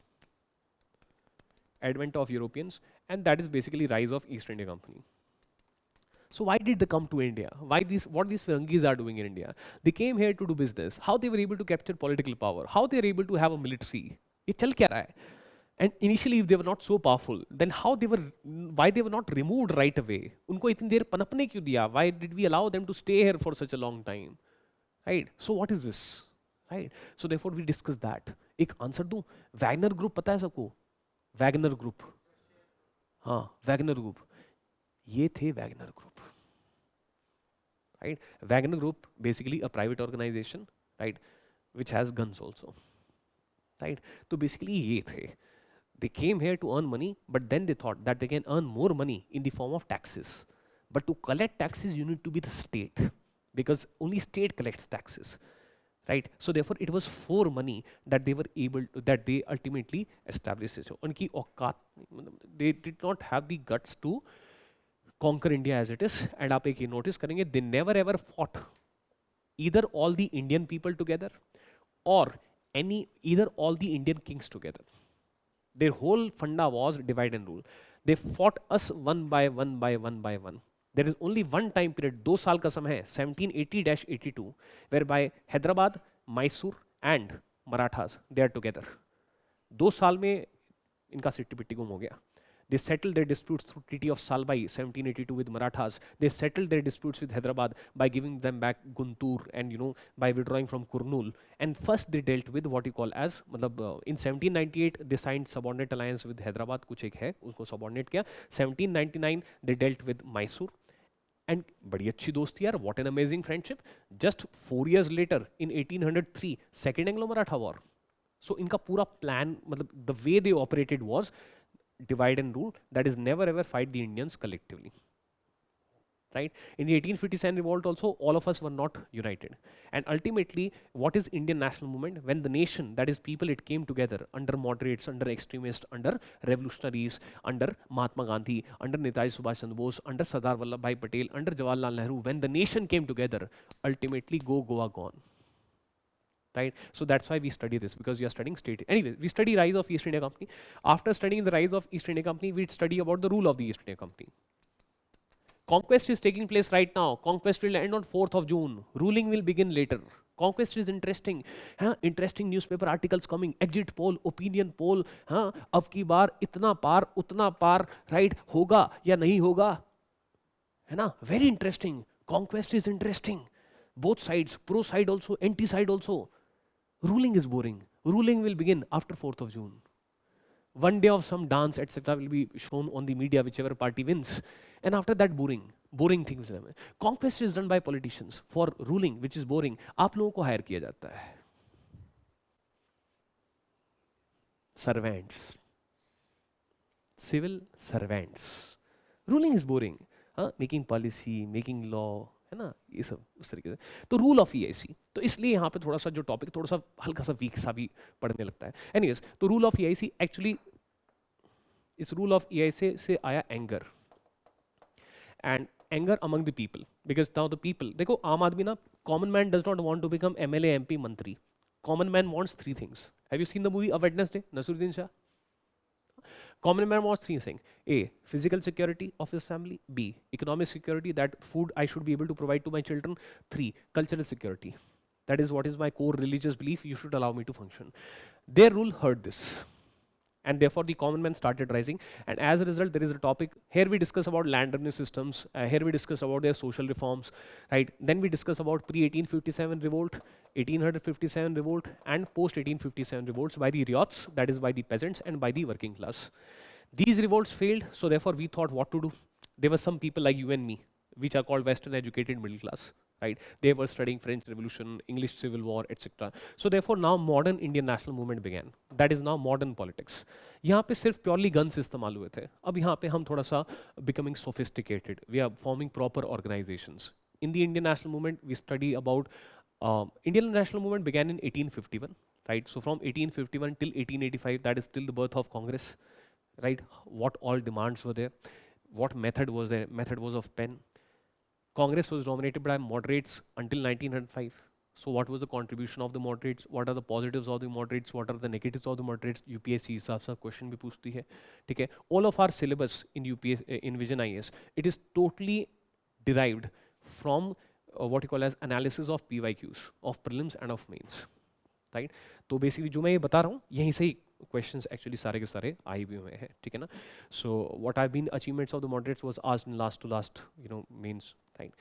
and that is basically rise of East India Company. So why did they come to India? What these Firangis are doing in India? They came here to do business. How they were able to capture political power? How they were able to have a military? ये चल क्या रहा है? And initially, if they were not so powerful, then why they were not removed right away? उनको इतनी देर पनपने क्यों दिया? Why did we allow them to stay here for such a long time? Right? So what is this? Right? So therefore we discuss that. एक answer दूं? Wagner Group पता है सबको? Wagner Group. हाँ, Wagner Group. ये थे Wagner Group. Right? Wagner Group basically a private organization, right, which has guns also. Right? So basically ये थे. They came here to earn money, but then they thought that they can earn more money in the form of taxes. But to collect taxes, you need to be the state, because only state collects taxes, right? So therefore, it was for money that they were able to, that they ultimately established this. उनकी औकात, they did not have the guts to conquer India as it is. And आप एक ये notice करेंगे, they never ever fought either all the Indian people together or either all the Indian kings together. Their whole funda was divide and rule. They fought us one by one by one by one. There is only one time period, 2 साल का समय है, 1780-82, whereby Hyderabad, Mysore and Marathas, they are together. 2 साल में इनका सिट्टी पिट्टी गुम हो गया. They settled their disputes through Treaty of Salbai, 1782 with Marathas. They settled their disputes with Hyderabad by giving them back Guntur and, by withdrawing from Kurnool. And first they dealt with what you call as, in 1798 they signed subordinate alliance with Hyderabad, कुछ एक है, उसको subordinate किया. 1799 they dealt with Mysore. And बड़ी अच्छी दोस्ती यार, what an amazing friendship. Just 4 years later, in 1803, Second Anglo-Maratha War. So इनका पूरा plan, the way they operated was divide and rule, that is never ever fight the Indians collectively. Right? In the 1857 revolt also, all of us were not united. And ultimately, what is Indian national movement? When the nation, that is people, it came together under moderates, under extremists, under revolutionaries, under Mahatma Gandhi, under Netaji Subhash Chandra Bose, under Sardar Vallabhbhai Patel, under Jawaharlal Nehru. When the nation came together, ultimately go Goa gone. Right? So that's why we study this, because we are studying state. Anyway, we study rise of East India Company. After studying the rise of East India Company, we study about the rule of the East India Company. Conquest is taking place right now. Conquest will end on 4th of June. Ruling will begin later. Conquest is interesting. हाँ, interesting newspaper articles coming. Exit poll, opinion poll. हाँ, अब की बार इतना पार उतना पार right होगा या नहीं होगा, है ना? Very interesting. Conquest is interesting. Both sides, pro side also, anti side also. Ruling is boring. Ruling will begin after 4th of June. One day of some dance, etc., will be shown on the media, whichever party wins. And after that, boring things. Conquest is done by politicians. For ruling, which is boring, आप लोगों को hire किया जाता है. Servants. Civil servants. Ruling is boring. Making policy, making law, है ना, ये सब उस तरीके से. तो रूल ऑफ ईआईसी, तो इसलिए यहाँ पे थोड़ा सा जो टॉपिक थोड़ा सा हल्का सा वीक सा भी पढ़ने लगता है. एनीवेज, तो रूल ऑफ ईआईसी एक्चुअली, इस रूल ऑफ ईआईसी से आया anger, and anger among the people, because now the people, देखो आम आदमी ना, common man does not want to become MLA MP मंत्री. Common man wants three things. Have you seen the movie a Wednesday, Naseeruddin Shah? Common man wants three things. A, physical security of his family. B, economic security, that food I should be able to provide to my children. 3, cultural security. That is what is my core religious belief. You should allow me to function. Their rule heard this. And therefore the common man started rising. And as a result, there is a topic. Here we discuss about land revenue systems. Here we discuss about their social reforms. Right? Then we discuss about pre-1857 revolt, 1857 revolt, and post-1857 revolts by the riots, that is by the peasants and by the working class. These revolts failed, so therefore we thought what to do. There were some people like you and me, which are called Western educated middle class. Right? They were studying French Revolution, English Civil War, etc. So therefore now modern Indian national movement began. That is now modern politics. यहाँ पे सिर्फ purely guns इस्तेमाल हुए थे. अब यहाँ पे हम थोड़ा सा becoming sophisticated. We are forming proper organizations. In the Indian national movement, we study about Indian national movement began in 1851. Right? So from 1851 till 1885, that is till the birth of Congress. Right? What all demands were there? What method was there? Method was of pen. Congress was dominated by moderates until 1905. So what was the contribution of the moderates? What are the positives of the moderates? What are the negatives of the moderates? UPSC हिसाब से question भी पूछती है, ठीक है? All of our syllabus in UPS in Vision IAS, it is totally derived from what you call as analysis of PYQs of prelims and of mains, right? तो basically जो मैं ये बता रहा हूँ यहीं से ही questions actually सारे के सारे आए भी हुए हैं, ठीक है ना? So what have been achievements of the moderates was asked in last to last, you know, mains, right?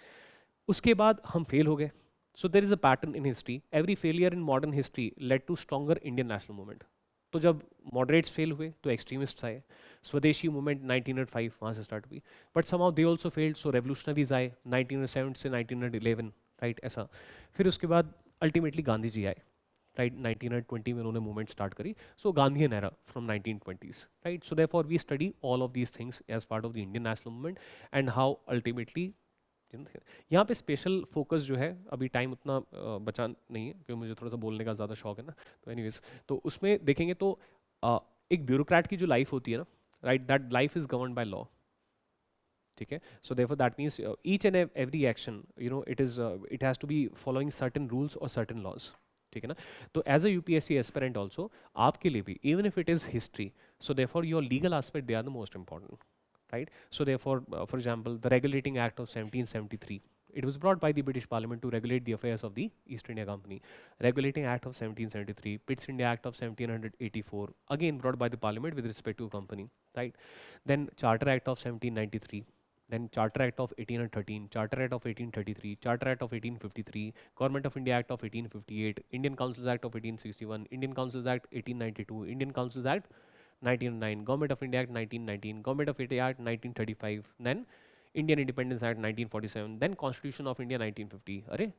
उसके बाद हम fail हो गए. So there is a pattern in history. Every failure in modern history led to stronger Indian national movement. तो जब moderates fail हुए तो extremists आए. स्वदेशी movement 1905 वहाँ से start हुई. But somehow they also failed, so revolutionaries आए 1907 से 1911, right? ऐसा. फिर उसके बाद ultimately गांधी जी आए. Right, 1920 में उन्होंने movement start करी. So Gandhian era from 1920s, right? So therefore we study all of these things as part of the Indian national movement and how ultimately, यहाँ पे स्पेशल फोकस जो है, अभी टाइम उतना बचा नहीं है क्योंकि मुझे थोड़ा सा बोलने का ज़्यादा शौक है ना, तो एनीवेज तो उसमें देखेंगे तो एक ब्यूरोक्रेट की जो लाइफ होती है ना, right, that life is govern by law, ठीक है? So therefore that means each and every action, you know, it has to be following certain rules और सर्टेन लॉज, ठीक है ना? तो as a UPSC aspirant also आपके लिए भी, even if it is history, so therefore your legal aspect they are the most important, right? So therefore, for example, the Regulating Act of 1773, it was brought by the British Parliament to regulate the affairs of the East India Company. Regulating Act of 1773, Pitt's India Act of 1784, again brought by the Parliament with respect to a company, right? Then Charter Act of 1793, then Charter Act of 1813, Charter Act of 1833, Charter Act of 1853, Government of India Act of 1858, Indian Councils Act of 1861, Indian Councils Act 1892, Indian Councils Act 1909, Government of India Act 1919, Government of India Act 1935, then Indian Independence Act 1947, then Constitution of India 1950. अरे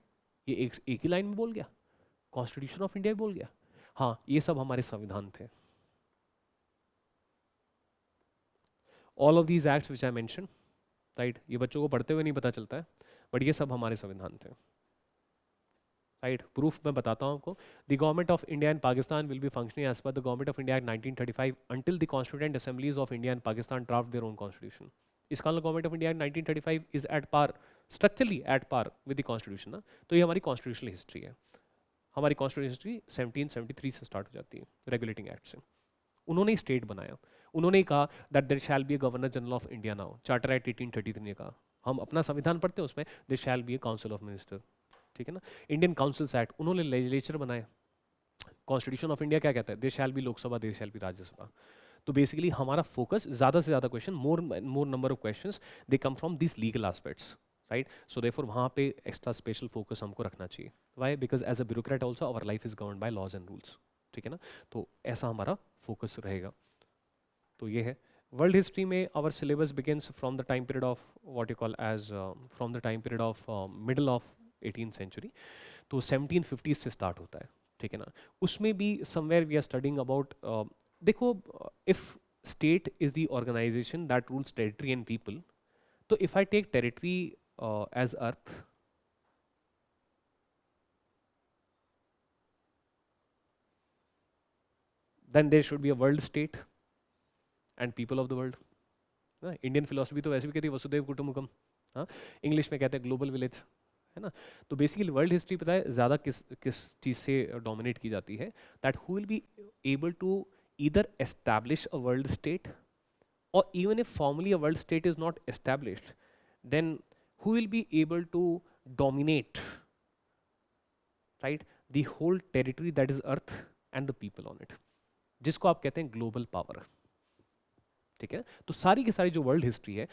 ये एक ही line में बोल गया, constitution of India बोल गया. हाँ, ये सब हमारे संविधान थे. All of these acts which I mention, right, ये बच्चों को पढ़ते हुए नहीं पता चलता है, बट ये सब हमारे संविधान थे, राइट? प्रूफ मैं बताता हूँ आपको. The Government of India and Pakistan will be functioning as per the Government of India Act 1935 until the constituent assemblies of India and Pakistan draft their own constitution. इसका मतलब Government of India Act 1935 is at par, structurally at par with the constitution ना. तो ये हमारी constitutional history है. हमारी constitutional history 1773 से start हो जाती है रेगुलेटिंग एक्ट से. उन्होंने स्टेट बनाया, उन्होंने कहा that there shall be a governor general of India now. Charter act 1833 ने कहा, हम अपना संविधान पढ़ते हैं, उसमें they shall be a council of minister, ठीक है ना। इंडियन काउंसिल्स एक्ट उन्होंने लेजिस्लेचर बनाया। कॉन्स्टिट्यूशन ऑफ इंडिया क्या कहता है, they shall be Lok Sabha, they shall be Rajya Sabha. तो बेसिकली हमारा फोकस ज़्यादा से ज़्यादा question, more number of questions they come from this legal aspects, right. So therefore वहाँ पे एक्स्ट्रा स्पेशल फोकस हमको रखना चाहिए। Why? Because as a bureaucrat also our life is govern by laws and rules, ठीक है ना। तो ऐसा हमारा फोकस रहेगा। तो ये है वर्ल्ड हिस्ट्री में our syllabus begins from the time period of what you call as from the time period of middle of 18th century. तो 1750 से स्टार्ट होता है, ठीक है ना। उसमें भी somewhere we are studying about, देखो, if state is the organisation that rules territory and people, तो if I take territory as earth, then there should be a world state and people of the world। Indian philosophy तो वैसे भी कहती है वसुदेव कुटुंबकम, हाँ, English में कहते हैं ग्लोबल विलेज, है ना। तो बेसिकली वर्ल्ड हिस्ट्री पता है ज़्यादा किस किस चीज़ से डोमिनेट की जाती है, that who will be able to either establish a world state, और even if formally a world state is not established, then who will be able to dominate, right, the whole territory that is earth and the people on it, जिसको आप कहते हैं global power, ठीक है। तो सारी की सारी जो वर्ल्ड हिस्ट्री है,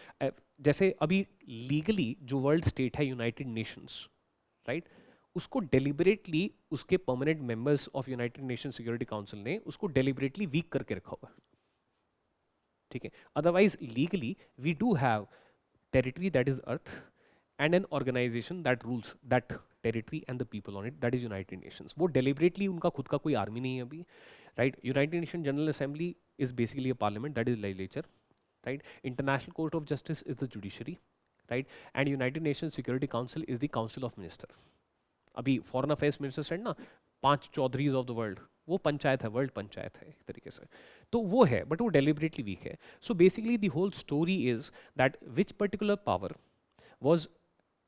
जैसे अभी लीगली जो वर्ल्ड स्टेट है यूनाइटेड नेशंस, राइट, उसको डेलिबरेटली उसके permanent members of United nation security council ने उसको डेलिबरेटली वीक करके रखा हुआ है, ठीक है। Otherwise legally we do have territory that is earth and an organisation that rules that territory and the people on it, that is United Nations. वो deliberately, उनका खुद का कोई आर्मी नहीं है अभी, right. United Nation General Assembly is basically a parliament, that is legislature, right. International Court of Justice is the judiciary, right, and United Nations Security Council is the council of minister। अभी foreign affairs minister said ना, 5 Chaudharys of the world, वो पंचायत है, world panchayat है एक तरीके से, तो वो है, बट वो डेलिबरेटली वीक है। So basically the whole story is that which particular power was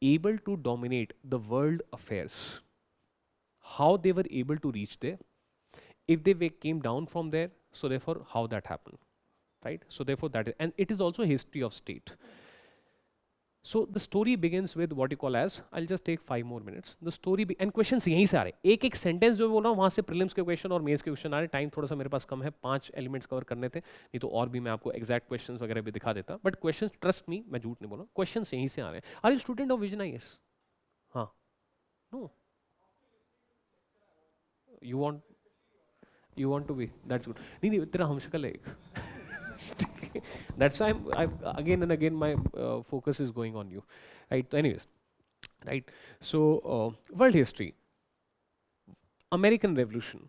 able to dominate the world affairs, how they were able to reach there, if they came down from there, so therefore how that happened, right. So therefore that is, and it is also a history of state। So the story begins with what you call as, I'll just take 5 more minutes, the story and questions यहीं से आ रहे हैं, एक एक sentence जो बोल रहा हूँ वहाँ से प्रीलिम्स के क्वेश्चन और मेंस के क्वेश्चन आ रहे हैं। टाइम थोड़ा सा मेरे पास कम है, 5 एलिमेंट्स कवर करने थे, नहीं तो और भी मैं आपको एग्जैक्ट क्वेश्चंस वगैरह भी दिखा देता, बट क्वेश्चंस ट्रस्ट मी, मैं झूठ नहीं बोल रहा, क्वेश्चंस यहीं से आ रहे हैं। Are you student of Vision IAS? हाँ, no, you want to be, that's good. नहीं नहीं, तेरा हमशक्ल है एक that's why I'm again and again my focus is going on you, right. So anyways, right, so world history, American Revolution,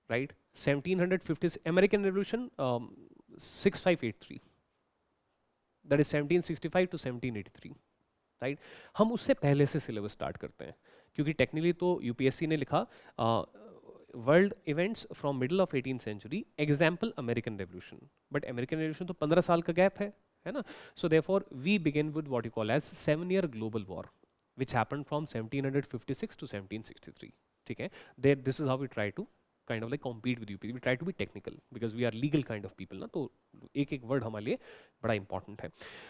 right, 1750 American Revolution, 6583, that is 1765 to 1783, right. हम उससे पहले से syllabus start करते हैं, क्योंकि टेक्निकली तो UPSC ने लिखा world events from middle of 18th century, example American revolution, but American revolution तो 15 साल का गैप है ना। So therefore we begin with what you call as 7-year global war which happened from 1756 to 1763, ठीक है। There this is how we try to kind of like compete with UP, we try to be technical because we are legal kind of people ना, तो एक एक word हमारे लिए बड़ा important है,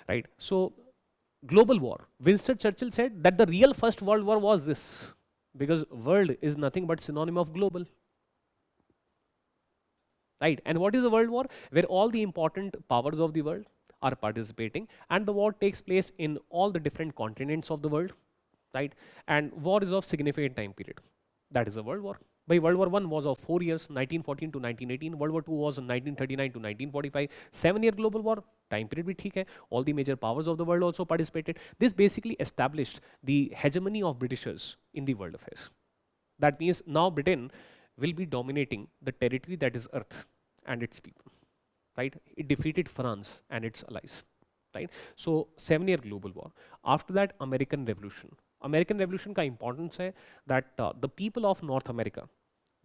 right. So global war, Winston Churchill said that the real first world war was this, because world is nothing but synonym of global, right. And what is a world war? Where all the important powers of the world are participating, and the war takes place in all the different continents of the world, right. And war is of significant time period, that is a world war. By World War I was of 4 years, 1914 to 1918. World War II was 1939 to 1945. 7-year global war, time period bhi theek hai. All the major powers of the world also participated. This basically established the hegemony of Britishers in the world affairs. That means now Britain will be dominating the territory that is Earth and its people, right? It defeated France and its allies, right? So 7-year global war. After that, American Revolution. American Revolution का importance है that the people of North America,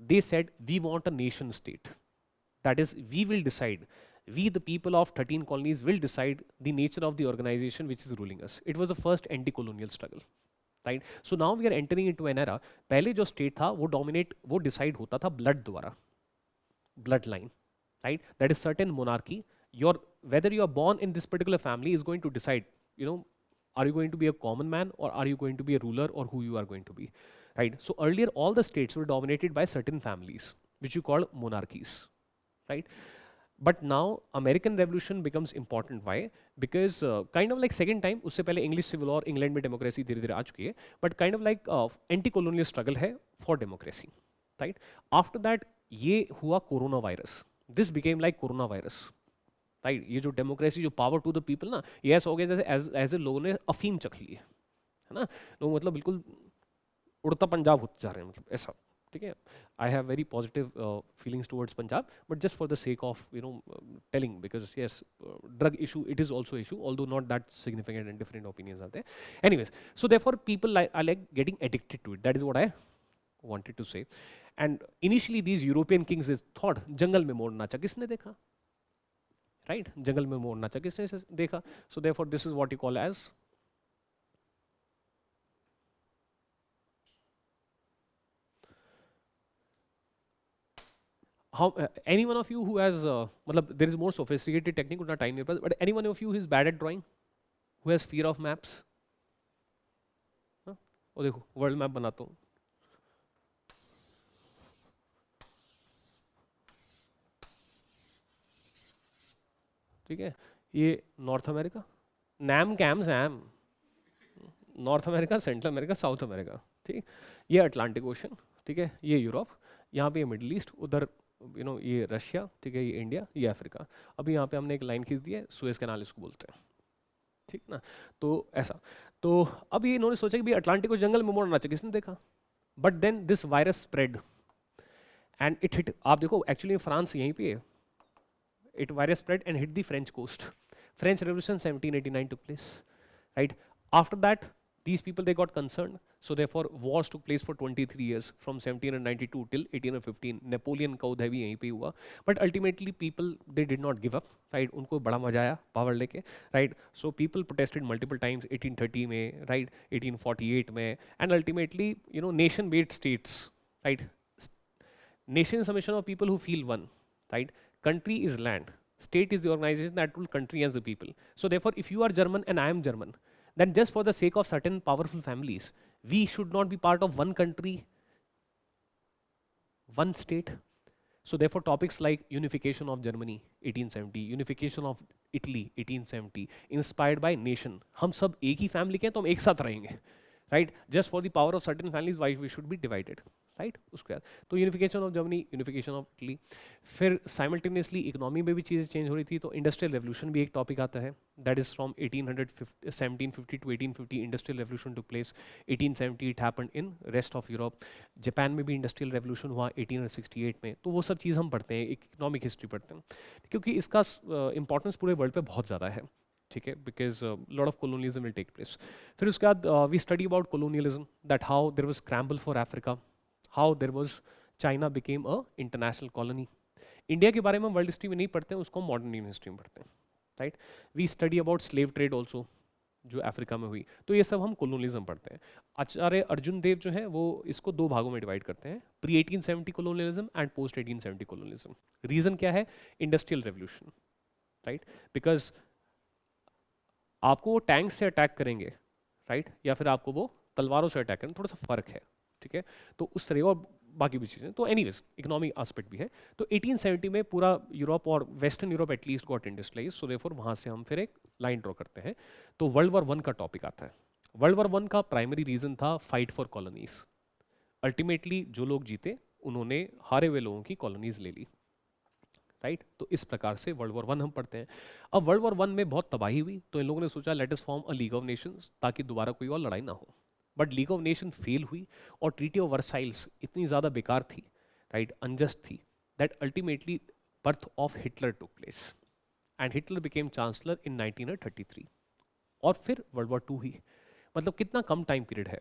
they said we want a nation state. That is, we will decide. We, the people of 13 colonies, will decide the nature of the organization which is ruling us. It was the first anti-colonial struggle, right? So now we are entering into an era. पहले जो state था वो dominate, वो decide होता था blood द्वारा, bloodline, right? That is certain monarchy. Your whether you are born in this particular family is going to decide, you know, Are you going to be a common man, or are you going to be a ruler, or who you are going to be, right? So earlier all the states were dominated by certain families, which you call monarchies, right? But now American Revolution becomes important. Why? Because kind of like second time, उससे पहले English Civil War, England में democracy धीरे धीरे आ चुकी है, but kind of like anti-colonial struggle है for democracy, right? After that ये हुआ corona virus, this became like corona virus, right? ये जो डेमोक्रेसी, जो पावर टू द पीपल ना, ये ऐसा हो गया जैसे एज ए लोगों ने अफीम चख ली है ना, लोग मतलब बिल्कुल उड़ता पंजाब होते जा रहे हैं, मतलब ऐसा, ठीक है? I have very positive feelings towards Punjab, but just for the sake of telling, because yes, drug issue it is also issue, although not that significant and different opinions आते हैं। Anyways, so therefore people are like getting addicted to it, that is what I wanted to say. And initially these European kings is thought जंगल में मोर नाचा किसने देखा, right? जंगल में मोर नाचा किसने देखा? So therefore this is what you call as how any one of you who has matlab there is more sophisticated technique, उतना time नहीं पास, but any one of you who is bad at drawing, who has fear of maps? वो देखो world map बनाता हूँ, ठीक है? ये North America, NAM CAM SAM, North America, Central America, South America, ठीक? ये अटलांटिक ओशन, ठीक है? ये यूरोप, यहाँ पे ये मिडिल ईस्ट, उधर ये रशिया, ठीक है? ये इंडिया, ये अफ्रीका। अभी यहाँ पे हमने एक लाइन खींच दी है, सुएज कैनाल इसको बोलते हैं, ठीक ना? तो ऐसा, तो अब ये इन्होंने सोचा कि भाई अटलांटिक को जंगल में मोड़ना चाहिए, किसने देखा? But then this virus spread and it hit, आप देखो एक्चुअली फ्रांस यहीं पे है, it virus spread and hit the French coast. French Revolution 1789 took place, right? After that, these people they got concerned, so therefore wars took place for 23 years from 1792 till 1815. Napoleon का उदय भी यहीं पे हुआ, but ultimately people they did not give up, right? उनको बड़ा मजा आया power लेके, right? So people protested multiple times, 1830 में, right? 1848 में, and ultimately nation made states, right? Nation is a mission of people who feel one, right? Country is land, state is the organization that will country as the people. So therefore if you are German and I am German, then just for the sake of certain powerful families, we should not be part of one country, one state. So therefore topics like unification of Germany 1870, unification of Italy 1870, inspired by nation, हम सब एक ही family के हैं तो हम एक साथ रहेंगे, right? Just for the power of certain families, why we should be divided, right? उसके बाद तो unification of Germany, unification of Italy, फिर साइमल्टेनियसली इकोनॉमी में भी चीज़ें चेंज हो रही थी, तो इंडस्ट्रियल रेवोल्यूशन भी एक टॉपिक आता है, that is from 1750 to 1850 industrial revolution to place, 1870 it happened in rest of Europe, Japan में भी इंडस्ट्रियल रेवोल्यूशन हुआ 1868 में, तो वो सब चीज़ हम पढ़ते हैं, इकोनॉमिक हिस्ट्री पढ़ते हैं, क्योंकि इसका इंपॉर्टेंस पूरे वर्ल्ड पे बहुत ज़्यादा है, ठीक है? Because lot of colonialism will take place. फिर उसके बाद we study about colonialism, that how there was scramble for Africa, how there was China became a international colony. India के बारे में वर्ल्ड हिस्ट्री में नहीं पढ़ते हैं, उसको मॉडर्न इंडियन हिस्ट्री में पढ़ते हैं, राइट? We study about slave trade also, जो अफ्रीका में हुई, तो ये सब हम कोलोनियलिज्म पढ़ते हैं। आचार्य अर्जुन देव जो है वो इसको दो भागों में डिवाइड करते हैं, pre 1870 colonialism and post 1870 colonialism. Reason क्या है? Industrial revolution, right? बिकॉज आपको वो टैंक से अटैक करेंगे, राइट? या फिर आपको वो तलवारों से अटैक करेंगे, थोड़ा सा फर्क है, ठीक है? तो उस तरह, और बाकी भी चीज़ें, तो एनीवेज इकोनॉमिक एस्पेक्ट भी है। तो 1870 में पूरा यूरोप और western Europe at least got industrialise, सो देयरफॉर वहाँ से हम फिर एक लाइन ड्रॉ करते हैं, तो वर्ल्ड वॉर 1 का टॉपिक आता है। वर्ल्ड वॉर 1 का प्राइमरी रीजन था फाइट फॉर कॉलोनीज। अल्टीमेटली जो लोग जीते उन्होंने हारे हुए लोगों की कॉलोनीज ले ली, राइट? तो इस प्रकार से वर्ल्ड वॉर 1 हम पढ़ते हैं। अब वर्ल्ड वॉर 1 में बहुत तबाही हुई, तो इन लोगों ने सोचा let us form a league of Nations, ताकि दोबारा कोई और लड़ाई ना हो। But league of nation fail हुई, और ट्रीटी ऑफ वर्साइल्स इतनी ज़्यादा बेकार थी, राइट, अनजस्ट थी, that ultimately birth of Hitler took place, and Hitler became chancellor इन 1933। और फिर वर्ल्ड वॉर 2 हुई। मतलब कितना कम टाइम पीरियड है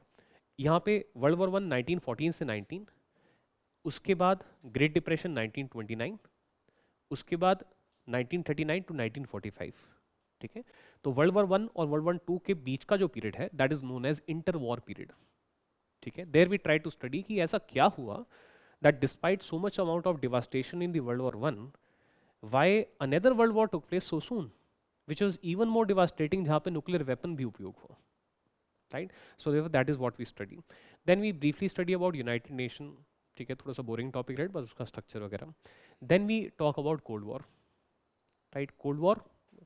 यहाँ पे। वर्ल्ड वॉर 1 1914 से 19, उसके बाद ग्रेट डिप्रेशन 1929, उसके बाद 1939 टू 1945, ठीक है? तो वर्ल्ड वॉर 1 और वर्ल्ड वॉर 2 के बीच का जो पीरियड है that is known as inter war period, ठीक है? There we try to study कि ऐसा क्या हुआ that despite so much amount of devastation in the world war 1, why another world war took place so soon, which was even more devastating, जहाँ पे nuclear weapon भी उपयोग हुआ, right. So therefore that is what we study. Then we briefly study about United Nation. ठीक है, थोड़ा सा boring topic right, बस उसका स्ट्रक्चर वगैरह. Then we talk about cold war. Right, cold war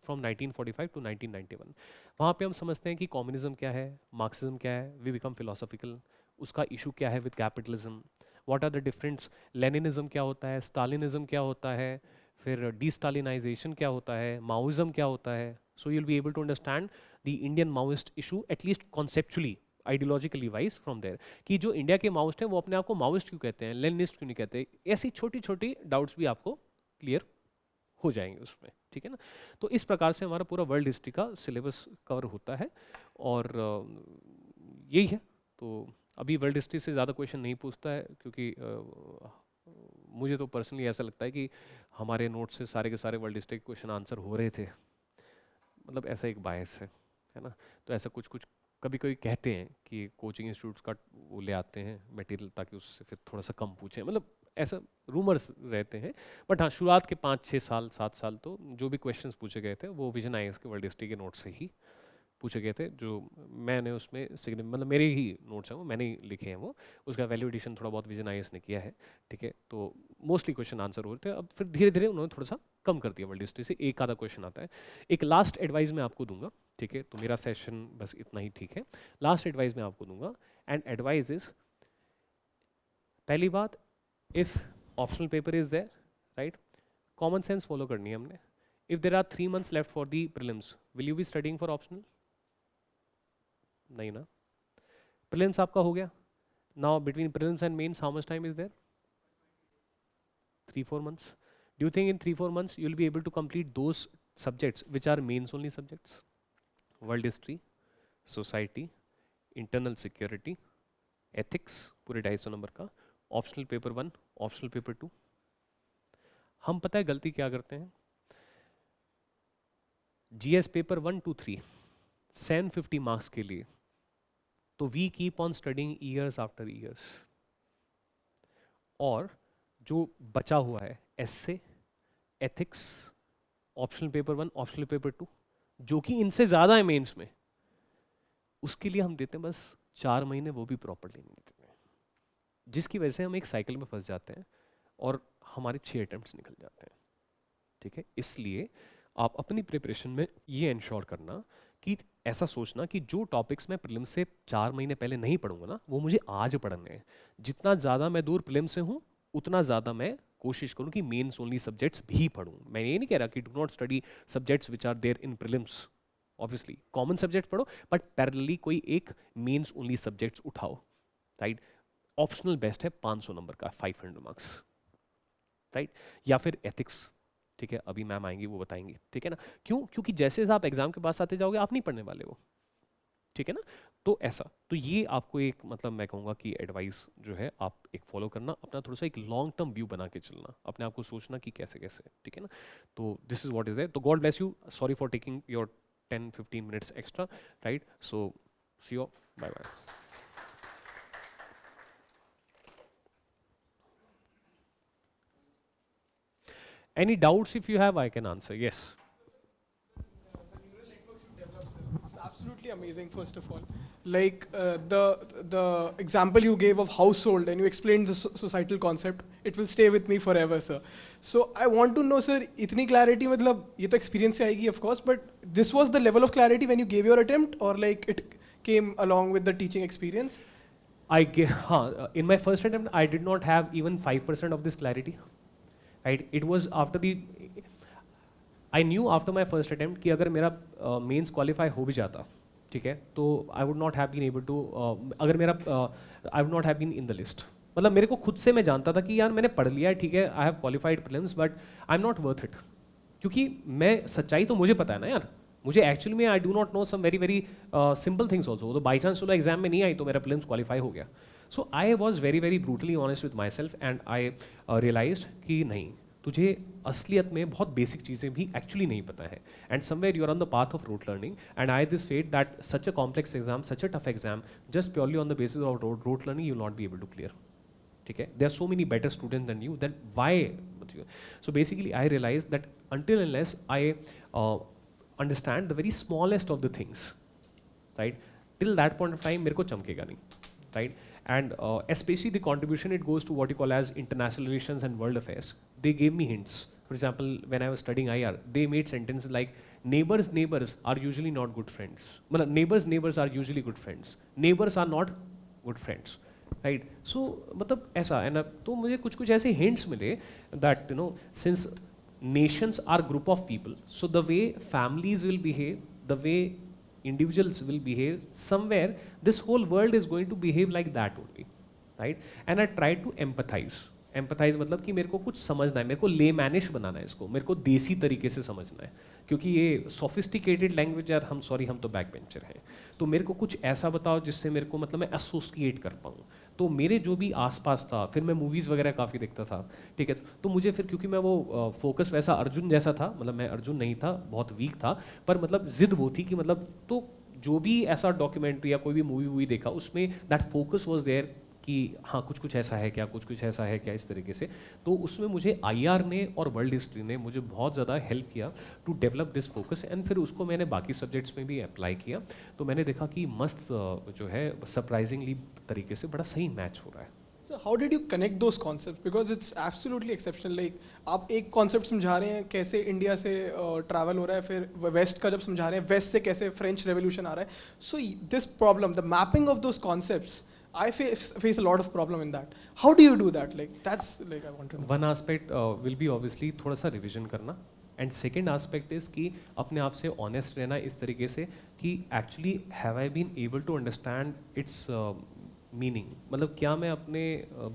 from 1945 to 1991. वहाँ पे हम समझते हैं कि कम्युनिज्म क्या है, मार्क्सिज्म क्या है, वी बिकम फिलोसॉफिकल. उसका इशू क्या है with capitalism, what are the difference, Leninism क्या होता है, स्टालिनिज्म क्या होता है, फिर डीस्टालिनाइजेशन क्या होता है, माओइज्म क्या होता है. So you'll be able to understand the Indian Maoist issue at least conceptually, ideologically wise from there. कि जो इंडिया के माओइस्ट हैं वो अपने आप को माओइस्ट क्यों कहते हैं, लेनिनिस्ट क्यों नहीं कहते. ऐसी छोटी छोटी डाउट्स भी आपको क्लियर हो जाएंगे उसमें. ठीक है ना. तो इस प्रकार से हमारा पूरा वर्ल्ड हिस्ट्री का सिलेबस कवर होता है और यही है. तो अभी वर्ल्ड हिस्ट्री से ज़्यादा क्वेश्चन नहीं पूछता है क्योंकि मुझे तो पर्सनली ऐसा लगता है कि हमारे नोट्स से सारे के सारे वर्ल्ड हिस्ट्री के क्वेश्चन आंसर हो रहे थे. मतलब ऐसा एक बायस है ना. तो ऐसा कुछ कुछ कभी कभी कहते हैं कि कोचिंग इंस्टीट्यूट्स का वो ले आते हैं मटेरियल ताकि उससे फिर थोड़ा सा कम पूछें. मतलब ऐसा रूमर्स रहते हैं. बट हाँ, शुरुआत के 5-6 साल 7 साल तो जो भी क्वेश्चंस पूछे गए थे वो विजन आईएएस के वर्ल्ड हिस्ट्री के नोट से ही पूछे गए थे. जो मैंने उसमें मतलब मेरे ही नोट्स हैं वो मैंने ही लिखे हैं वो. उसका वैल्यू एडिशन थोड़ा बहुत विजन आईएएस ने किया है. ठीक है, तो मोस्टली क्वेश्चन आंसर हो रहे थे. अब फिर धीरे धीरे उन्होंने थोड़ा सा कम कर दिया वर्ल्ड हिस्ट्री से. एक आधा क्वेश्चन आता है. एक लास्ट एडवाइस मैं आपको दूंगा. ठीक है, तो मेरा सेशन बस इतना ही. ठीक है, लास्ट एडवाइस मैं आपको दूंगा. एंड एडवाइस इज, पहली बात, if optional paper is there, right, common sense follow करनी है हमने. If there are 3 months left for the prelims, will you be studying for optional? नहीं ना. प्रीलिम्स आपका हो गया. Now between prelims and mains how much time is there? 3-4 months. Do you think in 3-4 months you will be able to complete those subjects which are mains only subjects? World history, society, internal security, ethics, पूरे 250 number का, optional paper 1, optional paper 2. हम पता है गलती क्या करते हैं? GS paper 1 to 3 750 marks के लिए, तो we keep on studying years after years. और जो बचा हुआ है essay, ethics, optional paper 1, optional paper 2, जो कि इनसे ज़्यादा है मेंस में, उसके लिए हम देते हैं बस 4 महीने, वो भी प्रॉपरली नहीं देते हैं. जिसकी वजह से हम एक साइकिल में फंस जाते हैं और हमारे 6 अटेम्प्ट्स निकल जाते हैं. ठीक है, इसलिए आप अपनी प्रिपरेशन में ये इंश्योर करना कि ऐसा सोचना कि जो टॉपिक्स मैं प्रीलिम्स से 4 महीने पहले नहीं पढ़ूंगा ना, वो मुझे आज पढ़ने हैं. जितना ज़्यादा मैं दूर प्रीलिम्स से हूँ उतना ज़्यादा मैं कोशिश करूँ कि मेंस ओनली सब्जेक्ट्स भी पढ़ूँ. मैं ये नहीं कह रहा कि do not study subjects which are there in prelims. Obviously common subject पढ़ो, बट पैरेलली कोई एक मेंस ओनली सब्जेक्ट्स उठाओ. राइट, ऑप्शनल बेस्ट है 500 नंबर का, 500 मार्क्स. राइट, या फिर एथिक्स. ठीक है, अभी मैम आएंगी वो बताएंगी. ठीक है ना. क्यों? क्योंकि जैसे आप एग्जाम के पास आते जाओगे आप नहीं पढ़ने वाले हो. ठीक है ना. तो ऐसा, तो ये आपको एक मतलब मैं कहूँगा कि एडवाइस जो है आप एक फॉलो करना, अपना थोड़ा सा एक लॉन्ग टर्म व्यू बना के चलना, अपने आप को सोचना कि कैसे कैसे. ठीक है ना. तो this is what is there. तो God bless you. Sorry for taking your 10-15 minutes extra. Right, so see you, bye bye. Any doubts if you have, I can answer. Yes. The neural networks you develop, sir, it's absolutely amazing. First of all, like the example you gave of household and you explained the societal concept, it will stay with me forever, sir. So I want to know, sir, itni clarity, मतलब ये तो experience से आएगी, of course, but this was the level of clarity when you gave your attempt, or like it came along with the teaching experience? In my first attempt, I did not have even 5% of this clarity. Right, it was after the, I knew after my first attempt कि अगर मेरा mains qualify हो भी जाता, ठीक है, तो I would not have been able to, अगर मेरा I would not have been in the list. मतलब मेरे को खुद से मैं जानता था कि यार मैंने पढ़ लिया है, ठीक है, I have qualified prelims, but I am not worth it. क्योंकि मैं सच्चाई तो मुझे पता है ना यार, मुझे एक्चुअली में I do not know some very very simple things also. तो बाई चांस चलो एग्जाम में नहीं आई तो मेरा प्रीलिम्स क्वालिफाई हो गया. So I was very very brutally honest with myself and I realise कि नहीं, तुझे असलियत में बहुत बेसिक चीज़ें भी एक्चुअली नहीं पता है. And somewhere you are on the path of rote learning, and I this fate that such a complex exam, such a tough exam, just purely on the basis of rote learning you not be able to clear. ठीक है, there are so many better students than you, then why. So basically I realized that until unless I understand the very smallest of the things, right, till that point of time मेरे को चमकेगा नहीं, right? And especially the contribution it goes to what you call as international relations and world affairs. They gave me hints. For example, when I was studying IR, they made sentences like neighbors are usually not good friends. मतलब neighbors are usually good friends. Neighbors are not good friends. Right? So मतलब ऐसा है ना, तो मुझे कुछ ऐसे hints मिले that you know since nations are group of people, so the way families will behave, the way individuals will behave, somewhere this whole world is going to behave like that only, right? And I try to empathize मतलब कि मेरे को कुछ समझना है, मेरे को लेमैनिश बनाना है इसको, मेरे को देसी तरीके से समझना है, क्योंकि ये सोफिस्टिकेटेड लैंग्वेज यार, हम तो बैक बेंचर हैं, तो मेरे को कुछ ऐसा बताओ जिससे मेरे को मतलब मैं एसोसिएट कर पाऊँ। तो मेरे जो भी आसपास था, फिर मैं मूवीज़ वगैरह काफ़ी देखता था, ठीक है, तो मुझे फिर क्योंकि मैं वो फोकस वैसा अर्जुन जैसा था, मतलब मैं अर्जुन नहीं था, बहुत वीक था, पर मतलब जिद वो थी कि मतलब तो जो भी ऐसा डॉक्यूमेंट्री या कोई भी मूवी देखा उसमें दैट फोकस वॉज देयर कि हाँ कुछ ऐसा है क्या, कुछ ऐसा है क्या, इस तरीके से। तो उसमें मुझे IR ने और वर्ल्ड हिस्ट्री ने मुझे बहुत ज़्यादा हेल्प किया to develop this focus, and फिर उसको मैंने बाकी सब्जेक्ट्स में भी अप्लाई किया, तो मैंने देखा कि मस्त जो है सरप्राइजिंगली तरीके से बड़ा सही मैच हो रहा है। So how did you connect those concepts? Because it's absolutely exceptional. Like आप एक कॉन्सेप्ट समझा रहे हैं कैसे इंडिया से ट्रैवल हो रहा है, फिर वेस्ट का जब समझा रहे हैं वेस्ट से कैसे फ्रेंच रेवोल्यूशन आ रहा है. So this problem, the mapping of those concepts, I face a lot of problem in that. How do you do that? Like that's like I want to know. One aspect will be obviously थोड़ा सा revision करना, and second aspect is कि अपने आप से honest रहना इस तरीके से कि actually have I been able to understand its meaning. मतलब क्या मैं अपने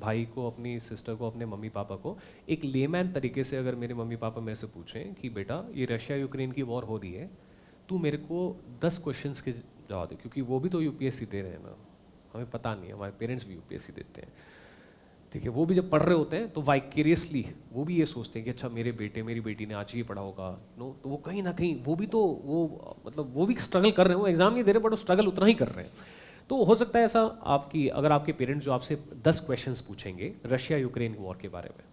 भाई को, अपनी सिस्टर को, अपने मम्मी पापा को एक लेमैन तरीके से, अगर मेरे मम्मी पापा मेरे से पूछें कि बेटा ये रशिया यूक्रेन की वॉर हो रही है, तू मेरे को 10 क्वेश्चंस के जवाब दे, क्योंकि वो भी तो UPSC दे रहे हैं ना, हमें पता नहीं है, हमारे पेरेंट्स भी UPSC देते हैं, ठीक है, वो भी जब पढ़ रहे होते हैं तो वाइकेरियसली वो भी ये सोचते हैं कि अच्छा मेरे बेटे मेरी बेटी ने आज ही पढ़ा होगा, नो, तो वो कहीं ना कहीं वो भी तो वो मतलब वो भी स्ट्रगल कर रहे हैं, वो एग्जाम नहीं दे रहे बट वो स्ट्रगल उतना ही कर रहे हैं। तो हो सकता है ऐसा आपकी, अगर आपके पेरेंट्स जो आपसे 10 क्वेश्चंस पूछेंगे रशिया यूक्रेन वॉर के बारे में,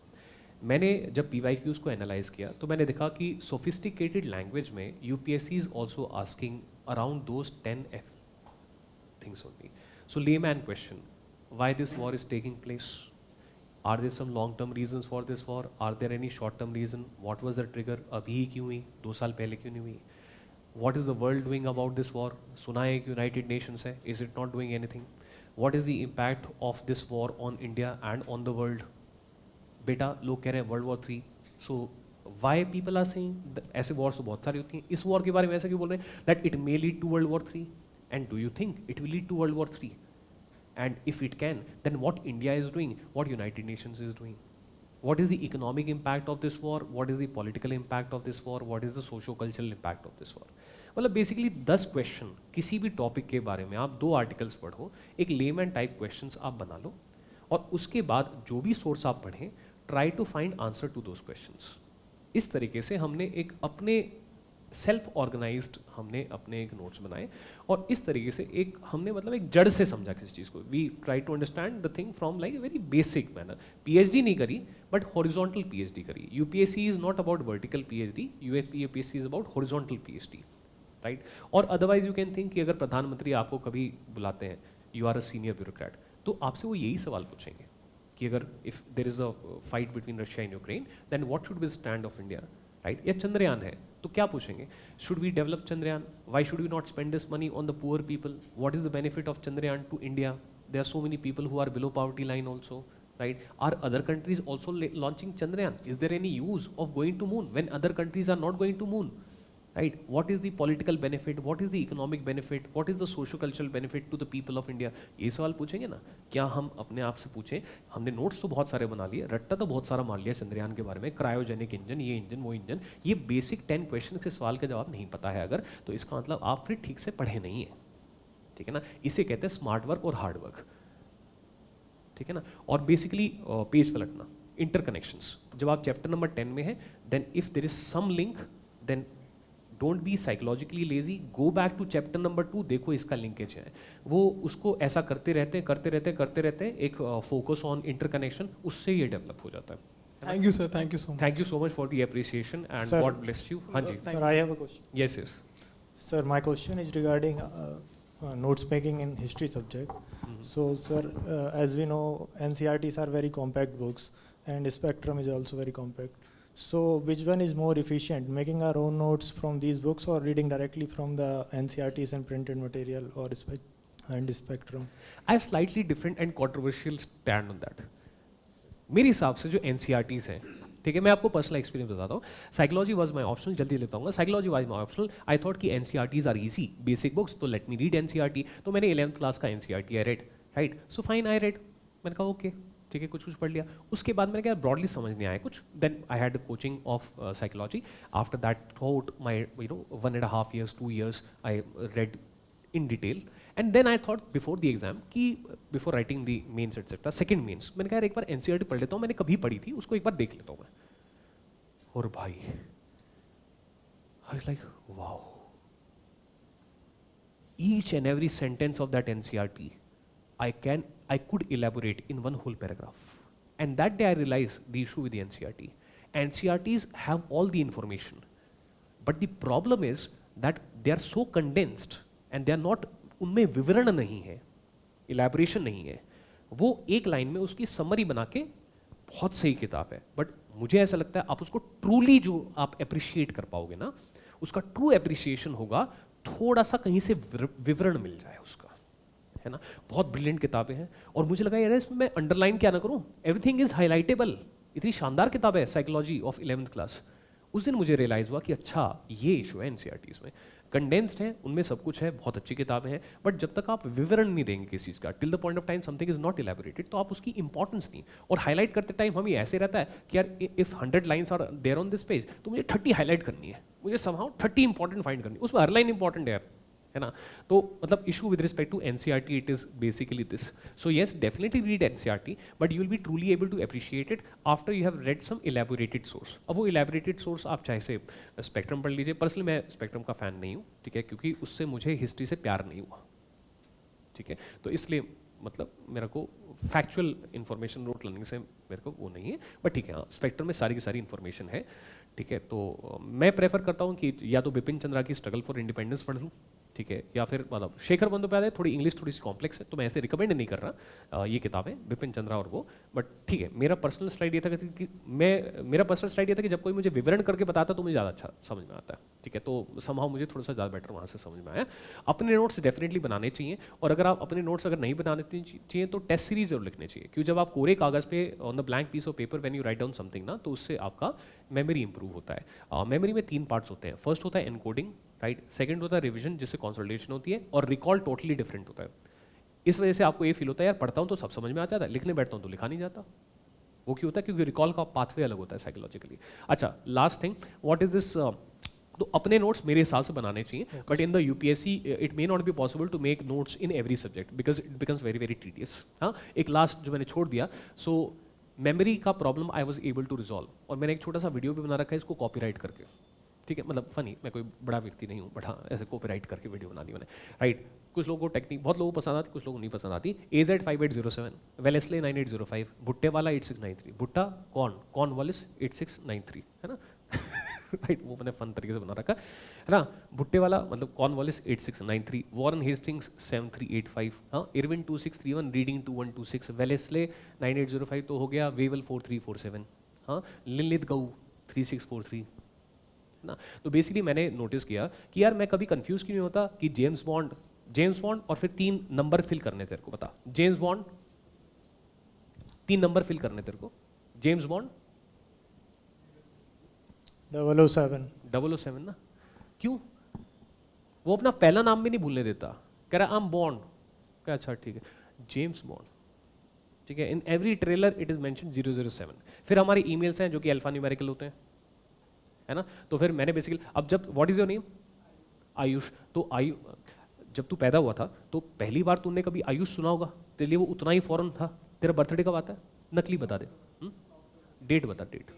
मैंने जब PYQs को एनालाइज किया तो मैंने देखा कि सोफिस्टिकेटेड लैंग्वेज में UPSC is also asking around those 10 things only. So layman question, why this war is taking place? Are there some long-term reasons for this war? Are there any short-term reason? What was the trigger? अभी ही क्यों हुई? 2 साल पहले क्यों नहीं हुई? What is the world doing about this war? सुना है कि United Nations है, is it not doing anything? What is the impact of this war on India and on the world? बेटा लोग कह रहे हैं World War 3. So why people are saying ऐसे wars तो बहुत सारी होती हैं, इस war के बारे में ऐसा क्यों बोल रहे हैं that it may lead to World War 3? And do you think it will lead to World War 3? And if it can, then what India is doing, what United Nations is doing, what is the economic impact of this war, what is the political impact of this war, what is the socio-cultural impact of this war? मतलब basically 10 question किसी भी topic के बारे में, आप 2 articles पढ़ो, एक layman type questions आप बना लो, और उसके बाद जो भी सोर्स आप पढ़ें, try to find answer to those questions. इस तरीके से हमने एक अपने सेल्फ ऑर्गेनाइज्ड हमने अपने एक नोट्स बनाए, और इस तरीके से एक हमने मतलब एक जड़ से समझा किसी चीज़ को। We try to understand the thing from like a very basic manner. PhD नहीं करी बट हॉरिजॉन्टल PhD करी। UPSC is not about vertical PhD, UPSC is about horizontal PhD, right. और अदरवाइज यू कैन थिंक कि अगर प्रधानमंत्री आपको कभी बुलाते हैं, you are a senior bureaucrat, तो आपसे वो यही सवाल पूछेंगे कि अगर if there is a fight between Russia and Ukraine then what should be stand of India, right. या चंद्रयान है तो क्या पूछेंगे, should we develop Chandrayaan, why should we not spend this money on the poor people, what is the benefit of Chandrayaan to India, there are so many people who are below poverty line also, right. Are other countries also launching Chandrayaan, is there any use of going to moon when other countries are not going to moon, right? What is the political benefit, what is the economic benefit, what is the socio-cultural benefit to the people of India? ये सवाल पूछेंगे ना। क्या हम अपने आप से पूछें, हमने नोट्स तो बहुत सारे बना लिए, रट्टा तो बहुत सारा मार लिया चंद्रयान के बारे में, क्रायोजेनिक इंजन, ये इंजन वो इंजन, ये बेसिक 10 क्वेश्चन के सवाल का जवाब नहीं पता है अगर, तो इसका मतलब आप फिर ठीक से पढ़े नहीं है, ठीक है ना। इसे कहते हैं स्मार्ट वर्क और हार्ड वर्क, ठीक है ना। और बेसिकली पेज पलटना, इंटरकनेक्शंस। जब आप चैप्टर नंबर 10 में हैं, then if there is some link, then don't be psychologically lazy, go back to chapter number 2, देखो इसका लिंकेज है। वो उसको ऐसा करते रहते हैं, एक फोकस ऑन इंटरकनेक्शन, उससे ये डेवलप हो जाता है। Thank you, sir. Thank you so much. Thank you so much for the appreciation and God bless you. हाँ जी। Sir, I have a question. Yes, yes. Sir, my question is regarding notes making in history subject. So, sir, as we know, NCRTs are very compact books, and Spectrum is also very compact. So, which one is more efficient, making our own notes from these books or reading directly from the NCRTs and printed material or and Spectrum? I have slightly different and controversial stand on that. मेरे हिसाब से जो NCRTs हैं, ठीक है, मैं आपको personal experience बताता हूँ. साइकोलॉजी वाज माय ऑप्शनल, जल्दी लेता हूँ. Psychology was my optional. I thought कि NCRTs are easy, basic books, तो लेट मी रीड NCRT. तो मैंने 11th क्लास का NCRT I read, right. So fine, I read. मैंने कहा ओके, ठीक है, कुछ कुछ पढ़ लिया. उसके बाद मैंने कहा ब्रॉडली समझ नहीं आया कुछ. Then I had coaching of psychology. After that throughout my 1.5 years 2 years I read in detail, and then I thought before the exam कि before writing the mains etc. second mains मैंने कहा यार एक बार NCERT पढ़ लेता हूँ, मैंने कभी पढ़ी थी उसको एक बार देख लेता हूँ मैं. और भाई I was like wow, each and every sentence of that NCERT I could elaborate in one whole paragraph. And that day I realized the issue with the NCERT. NCERTs have all the information, but the problem is that they are so condensed and they are not, उनमें विवरण नहीं है, elaboration नहीं है. वो एक line में उसकी समरी बना के बहुत सही किताब है, बट मुझे ऐसा लगता है आप उसको ट्रूली जो आप अप्रिशिएट कर पाओगे ना, उसका ट्रू अप्रिसिएशन होगा थोड़ा सा कहीं से विवरण मिल जाए उसका, है ना. बहुत ब्रिलियंट किताबें हैं और मुझे लगा यार इसमें मैं अंडरलाइन क्या ना करूं, एवरीथिंग इज हाईलाइटेबल. इतनी शानदार किताब है साइकोलॉजी ऑफ 11th क्लास. उस दिन मुझे रियलाइज हुआ कि अच्छा ये इशू है NCERTs में, कंडेंस्ड है, उनमें सब कुछ है, बहुत अच्छी किताबें हैं, बट जब तक आप विवरण नहीं देंगे किसी चीज़ का, till the point of time something is not elaborated, तो आप उसकी इंपॉर्टेंस नहीं. और हाईलाइट करते टाइम हमें ऐसे रहता है कि यार if 100 lines are there on this page तो मुझे 30 हाईलाइट करनी है, मुझे समहाउ 30 इंपॉर्टेंट फाइंड करनी है, उसमें हर लाइन इंपॉर्टेंट है यार, है ना. तो मतलब issue with respect to NCERT it is basically this. So yes, definitely read NCERT, but you will be truly able to appreciate it after you have read some elaborated source. अब वो elaborated source आप चाहे से spectrum पढ़ लीजिए. Personally मैं spectrum का fan नहीं हूँ, ठीक है, क्योंकि उससे मुझे हिस्ट्री से प्यार नहीं हुआ, ठीक है. तो इसलिए मतलब मेरे को फैक्चुअल इन्फॉर्मेशन नोट लर्निंग से मेरे को वो नहीं है, बट ठीक है, हाँ, स्पेक्ट्रम में सारी की सारी इन्फॉर्मेशन है, ठीक है. तो मैं प्रेफर करता हूँ कि या तो बिपिन चंद्रा की स्ट्रगल फॉर इंडिपेंडेंस पढ़ लूँ, ठीक है, या फिर मतलब शेखर बंदोपाध्याय, थोड़ी इंग्लिश थोड़ी सी कॉम्प्लेक्स है तो मैं ऐसे रिकमेंड नहीं कर रहा ये किताबें बिपिन चंद्रा और वो, बट ठीक है. मेरा पर्सनल स्लाइड ये था कि मेरा पर्सनल स्लाइड ये था कि जब कोई मुझे विवरण करके बताता तो मुझे ज़्यादा अच्छा समझ में आता है, ठीक है. तो समहाउ मुझे थोड़ा सा ज़्यादा बेटर वहाँ से समझ में आया. अपने नोट्स डेफिनेटली बनाने चाहिए, और अगर आप अपने नोट्स अगर नहीं बनाने चाहिए तो टेस्ट सीरीज जरूर लिखने चाहिए, क्योंकि जब आप कोरे कागज़ पे on the blank piece of paper when you write down something ना, तो उससे आपका मेमोरी इंप्रूव होता है. मेमोरी में 3 पार्ट्स होते हैं. फर्स्ट होता है एनकोडिंग, राइट. सेकंड होता है रिवीजन जिससे कंसोलिडेशन होती है, और रिकॉल टोटली डिफरेंट होता है. इस वजह से आपको ये फील होता है यार पढ़ता हूँ तो सब समझ में आ जाता है, लिखने बैठता हूँ तो लिखा नहीं जाता. वो क्यों होता है? क्योंकि रिकॉल का पाथवे अलग होता है साइकोलॉजिकली. अच्छा, last thing, what is this. तो अपने नोट्स मेरे हिसाब से बनाने चाहिए, but in the UPSC it may not be possible to make notes in every subject because it becomes very very tedious. हाँ, एक लास्ट जो मैंने छोड़ दिया, सो मेमोरी का problem I was able to resolve, और मैंने एक छोटा सा वीडियो भी बना रखा है इसको कॉपीराइट करके, ठीक है. मतलब फनी, मैं कोई बड़ा व्यक्ति नहीं हूँ, बट हाँ ऐसे कॉपीराइट करके वीडियो बना दी मैंने, राइट. कुछ लोगों को टेक्निक, बहुत लोगों को पसंद आती, कुछ लोगों को नहीं पसंद आती. AZ5807, वेलेस्ले 9805, भुट्टे वाला 8693, भुट्टा कॉर्नवालिस 8693, है ना. राइट, वो मैंने फन तरीके से बना रखा है ना. भुट्टे वाला मतलब कॉर्नवालिस 8693, वॉरेन हेस्टिंग्स 7385, हाँ, इरविन 2631, रीडिंग 2126, वेलेस्ले 9805 तो हो गया, वेवल 4347, हाँ, लिलित गऊ 3643, ना. तो बेसिकली मैंने नोटिस किया कि यार मैं कभी कंफ्यूज क्यों नहीं होता कि जेम्स बॉन्ड और फिर 3 नंबर फिल करने तेरे को, बता. जेम्स बॉन्ड 3 नंबर फिल करने तेरे को, जेम्स बॉन्ड 007 ना. क्यों? वो अपना पहला नाम भी नहीं भूलने देता, कह रहा आई एम बॉन्ड, क्या अच्छा ठीक है, जेम्स बॉन्ड, ठीक है. In every trailer it is mention 007. फिर हमारे ईमेल्स हैं जो कि अल्फा न्यूमेरिकल होते हैं, है ना. तो फिर मैंने बेसिकली, अब जब what is your name, Ayush, तो जब तू पैदा हुआ था तो पहली बार तूने कभी आयुष सुना होगा, तेरे लिए वो उतना ही फॉरन था. तेरा बर्थडे कब आता है? नकली बता दे, डेट बता. डेट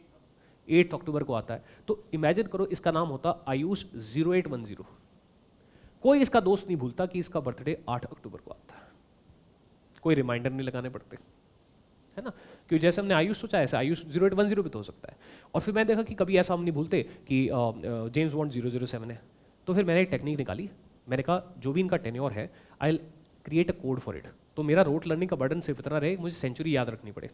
8 अक्टूबर को आता है. तो इमेजिन करो इसका नाम होता आयुष 0810. कोई इसका दोस्त नहीं भूलता कि इसका बर्थडे 8 अक्टूबर को आता है, कोई रिमाइंडर नहीं लगाने पड़ते, है ना. क्योंकि जैसे हमने आयुष सोचा ऐसे आयुष 0810 भी तो हो सकता है. और फिर मैं देखा कि कभी ऐसा हम नहीं भूलते कि जेम्स बॉन्ड 007 है. तो फिर मैंने एक टेक्निक निकाली, मैंने कहा जो भी इनका टेन्योर है I create a code for it, तो मेरा रोट लर्निंग का बर्डन सिर्फ इतना रहे मुझे सेंचुरी याद रखनी पड़े।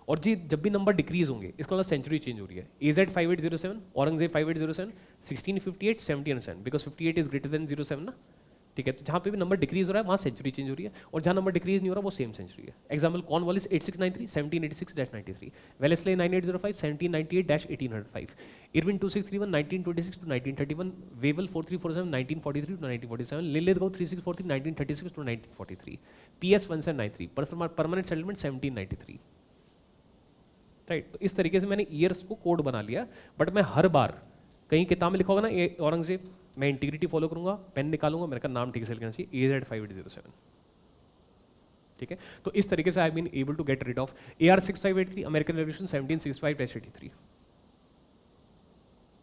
और जी जब भी नंबर डिक्रीज होंगे इसका मतलब सेंचुरी चेंज हो रही है। AZ 5807, Aurangzeb 5807, 1658, 1707, because 58 is greater than 07 ना, ठीक है। तो जहाँ पे भी नंबर डिक्रीज हो रहा है वहाँ सेंचुरी चेंज हो रही है, और जहाँ नंबर डिक्रीज नहीं हो रहा वो सेम सेंचुरी है। Example Cornwallis 8693, 1786-93, Wellesley 9805, 1798-1805, Irwin 2631, 1926 to 1931, Wavell 4347, 1943 to 1947, लिलिथगो 3643, 1936 to 1943, PS 1793, permanent settlement 1793, right. तो इस तरीके से मैंने ईयर्स को कोड बना लिया, बट मैं हर बार कहीं किताब में लिखा होगा ना ये औरंगजेब, मैं इंटीग्रिटी फॉलो करूंगा, पेन निकालूंगा, मेरे का नाम ठीक से लिखना चाहिए AZ 5807, ठीक है। तो इस तरीके से I been able to get rid of AR 6583, American revolution 1765-83,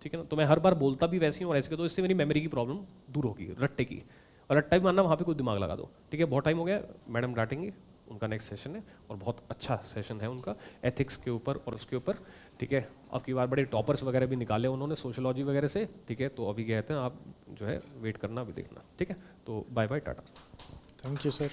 ठीक है ना। तो मैं हर बार बोलता भी वैसे ही और ऐसे, तो इससे मेरी मेमोरी की प्रॉब्लम दूर होगी, रट्टे की। और रट्टा भी मानना, वहाँ पे कोई दिमाग लगा दो, ठीक है। बहुत टाइम हो गया, मैडम डांटेंगे, उनका नेक्स्ट सेशन है और बहुत अच्छा सेशन है उनका एथिक्स के ऊपर और उसके ऊपर, ठीक है। अब की बार बड़े टॉपर्स वगैरह भी निकाले उन्होंने सोशियोलॉजी वगैरह से, ठीक है। तो अभी कहते हैं आप जो है वेट करना, अभी देखना, ठीक है। तो बाय बाय, टाटा। Thank you sir.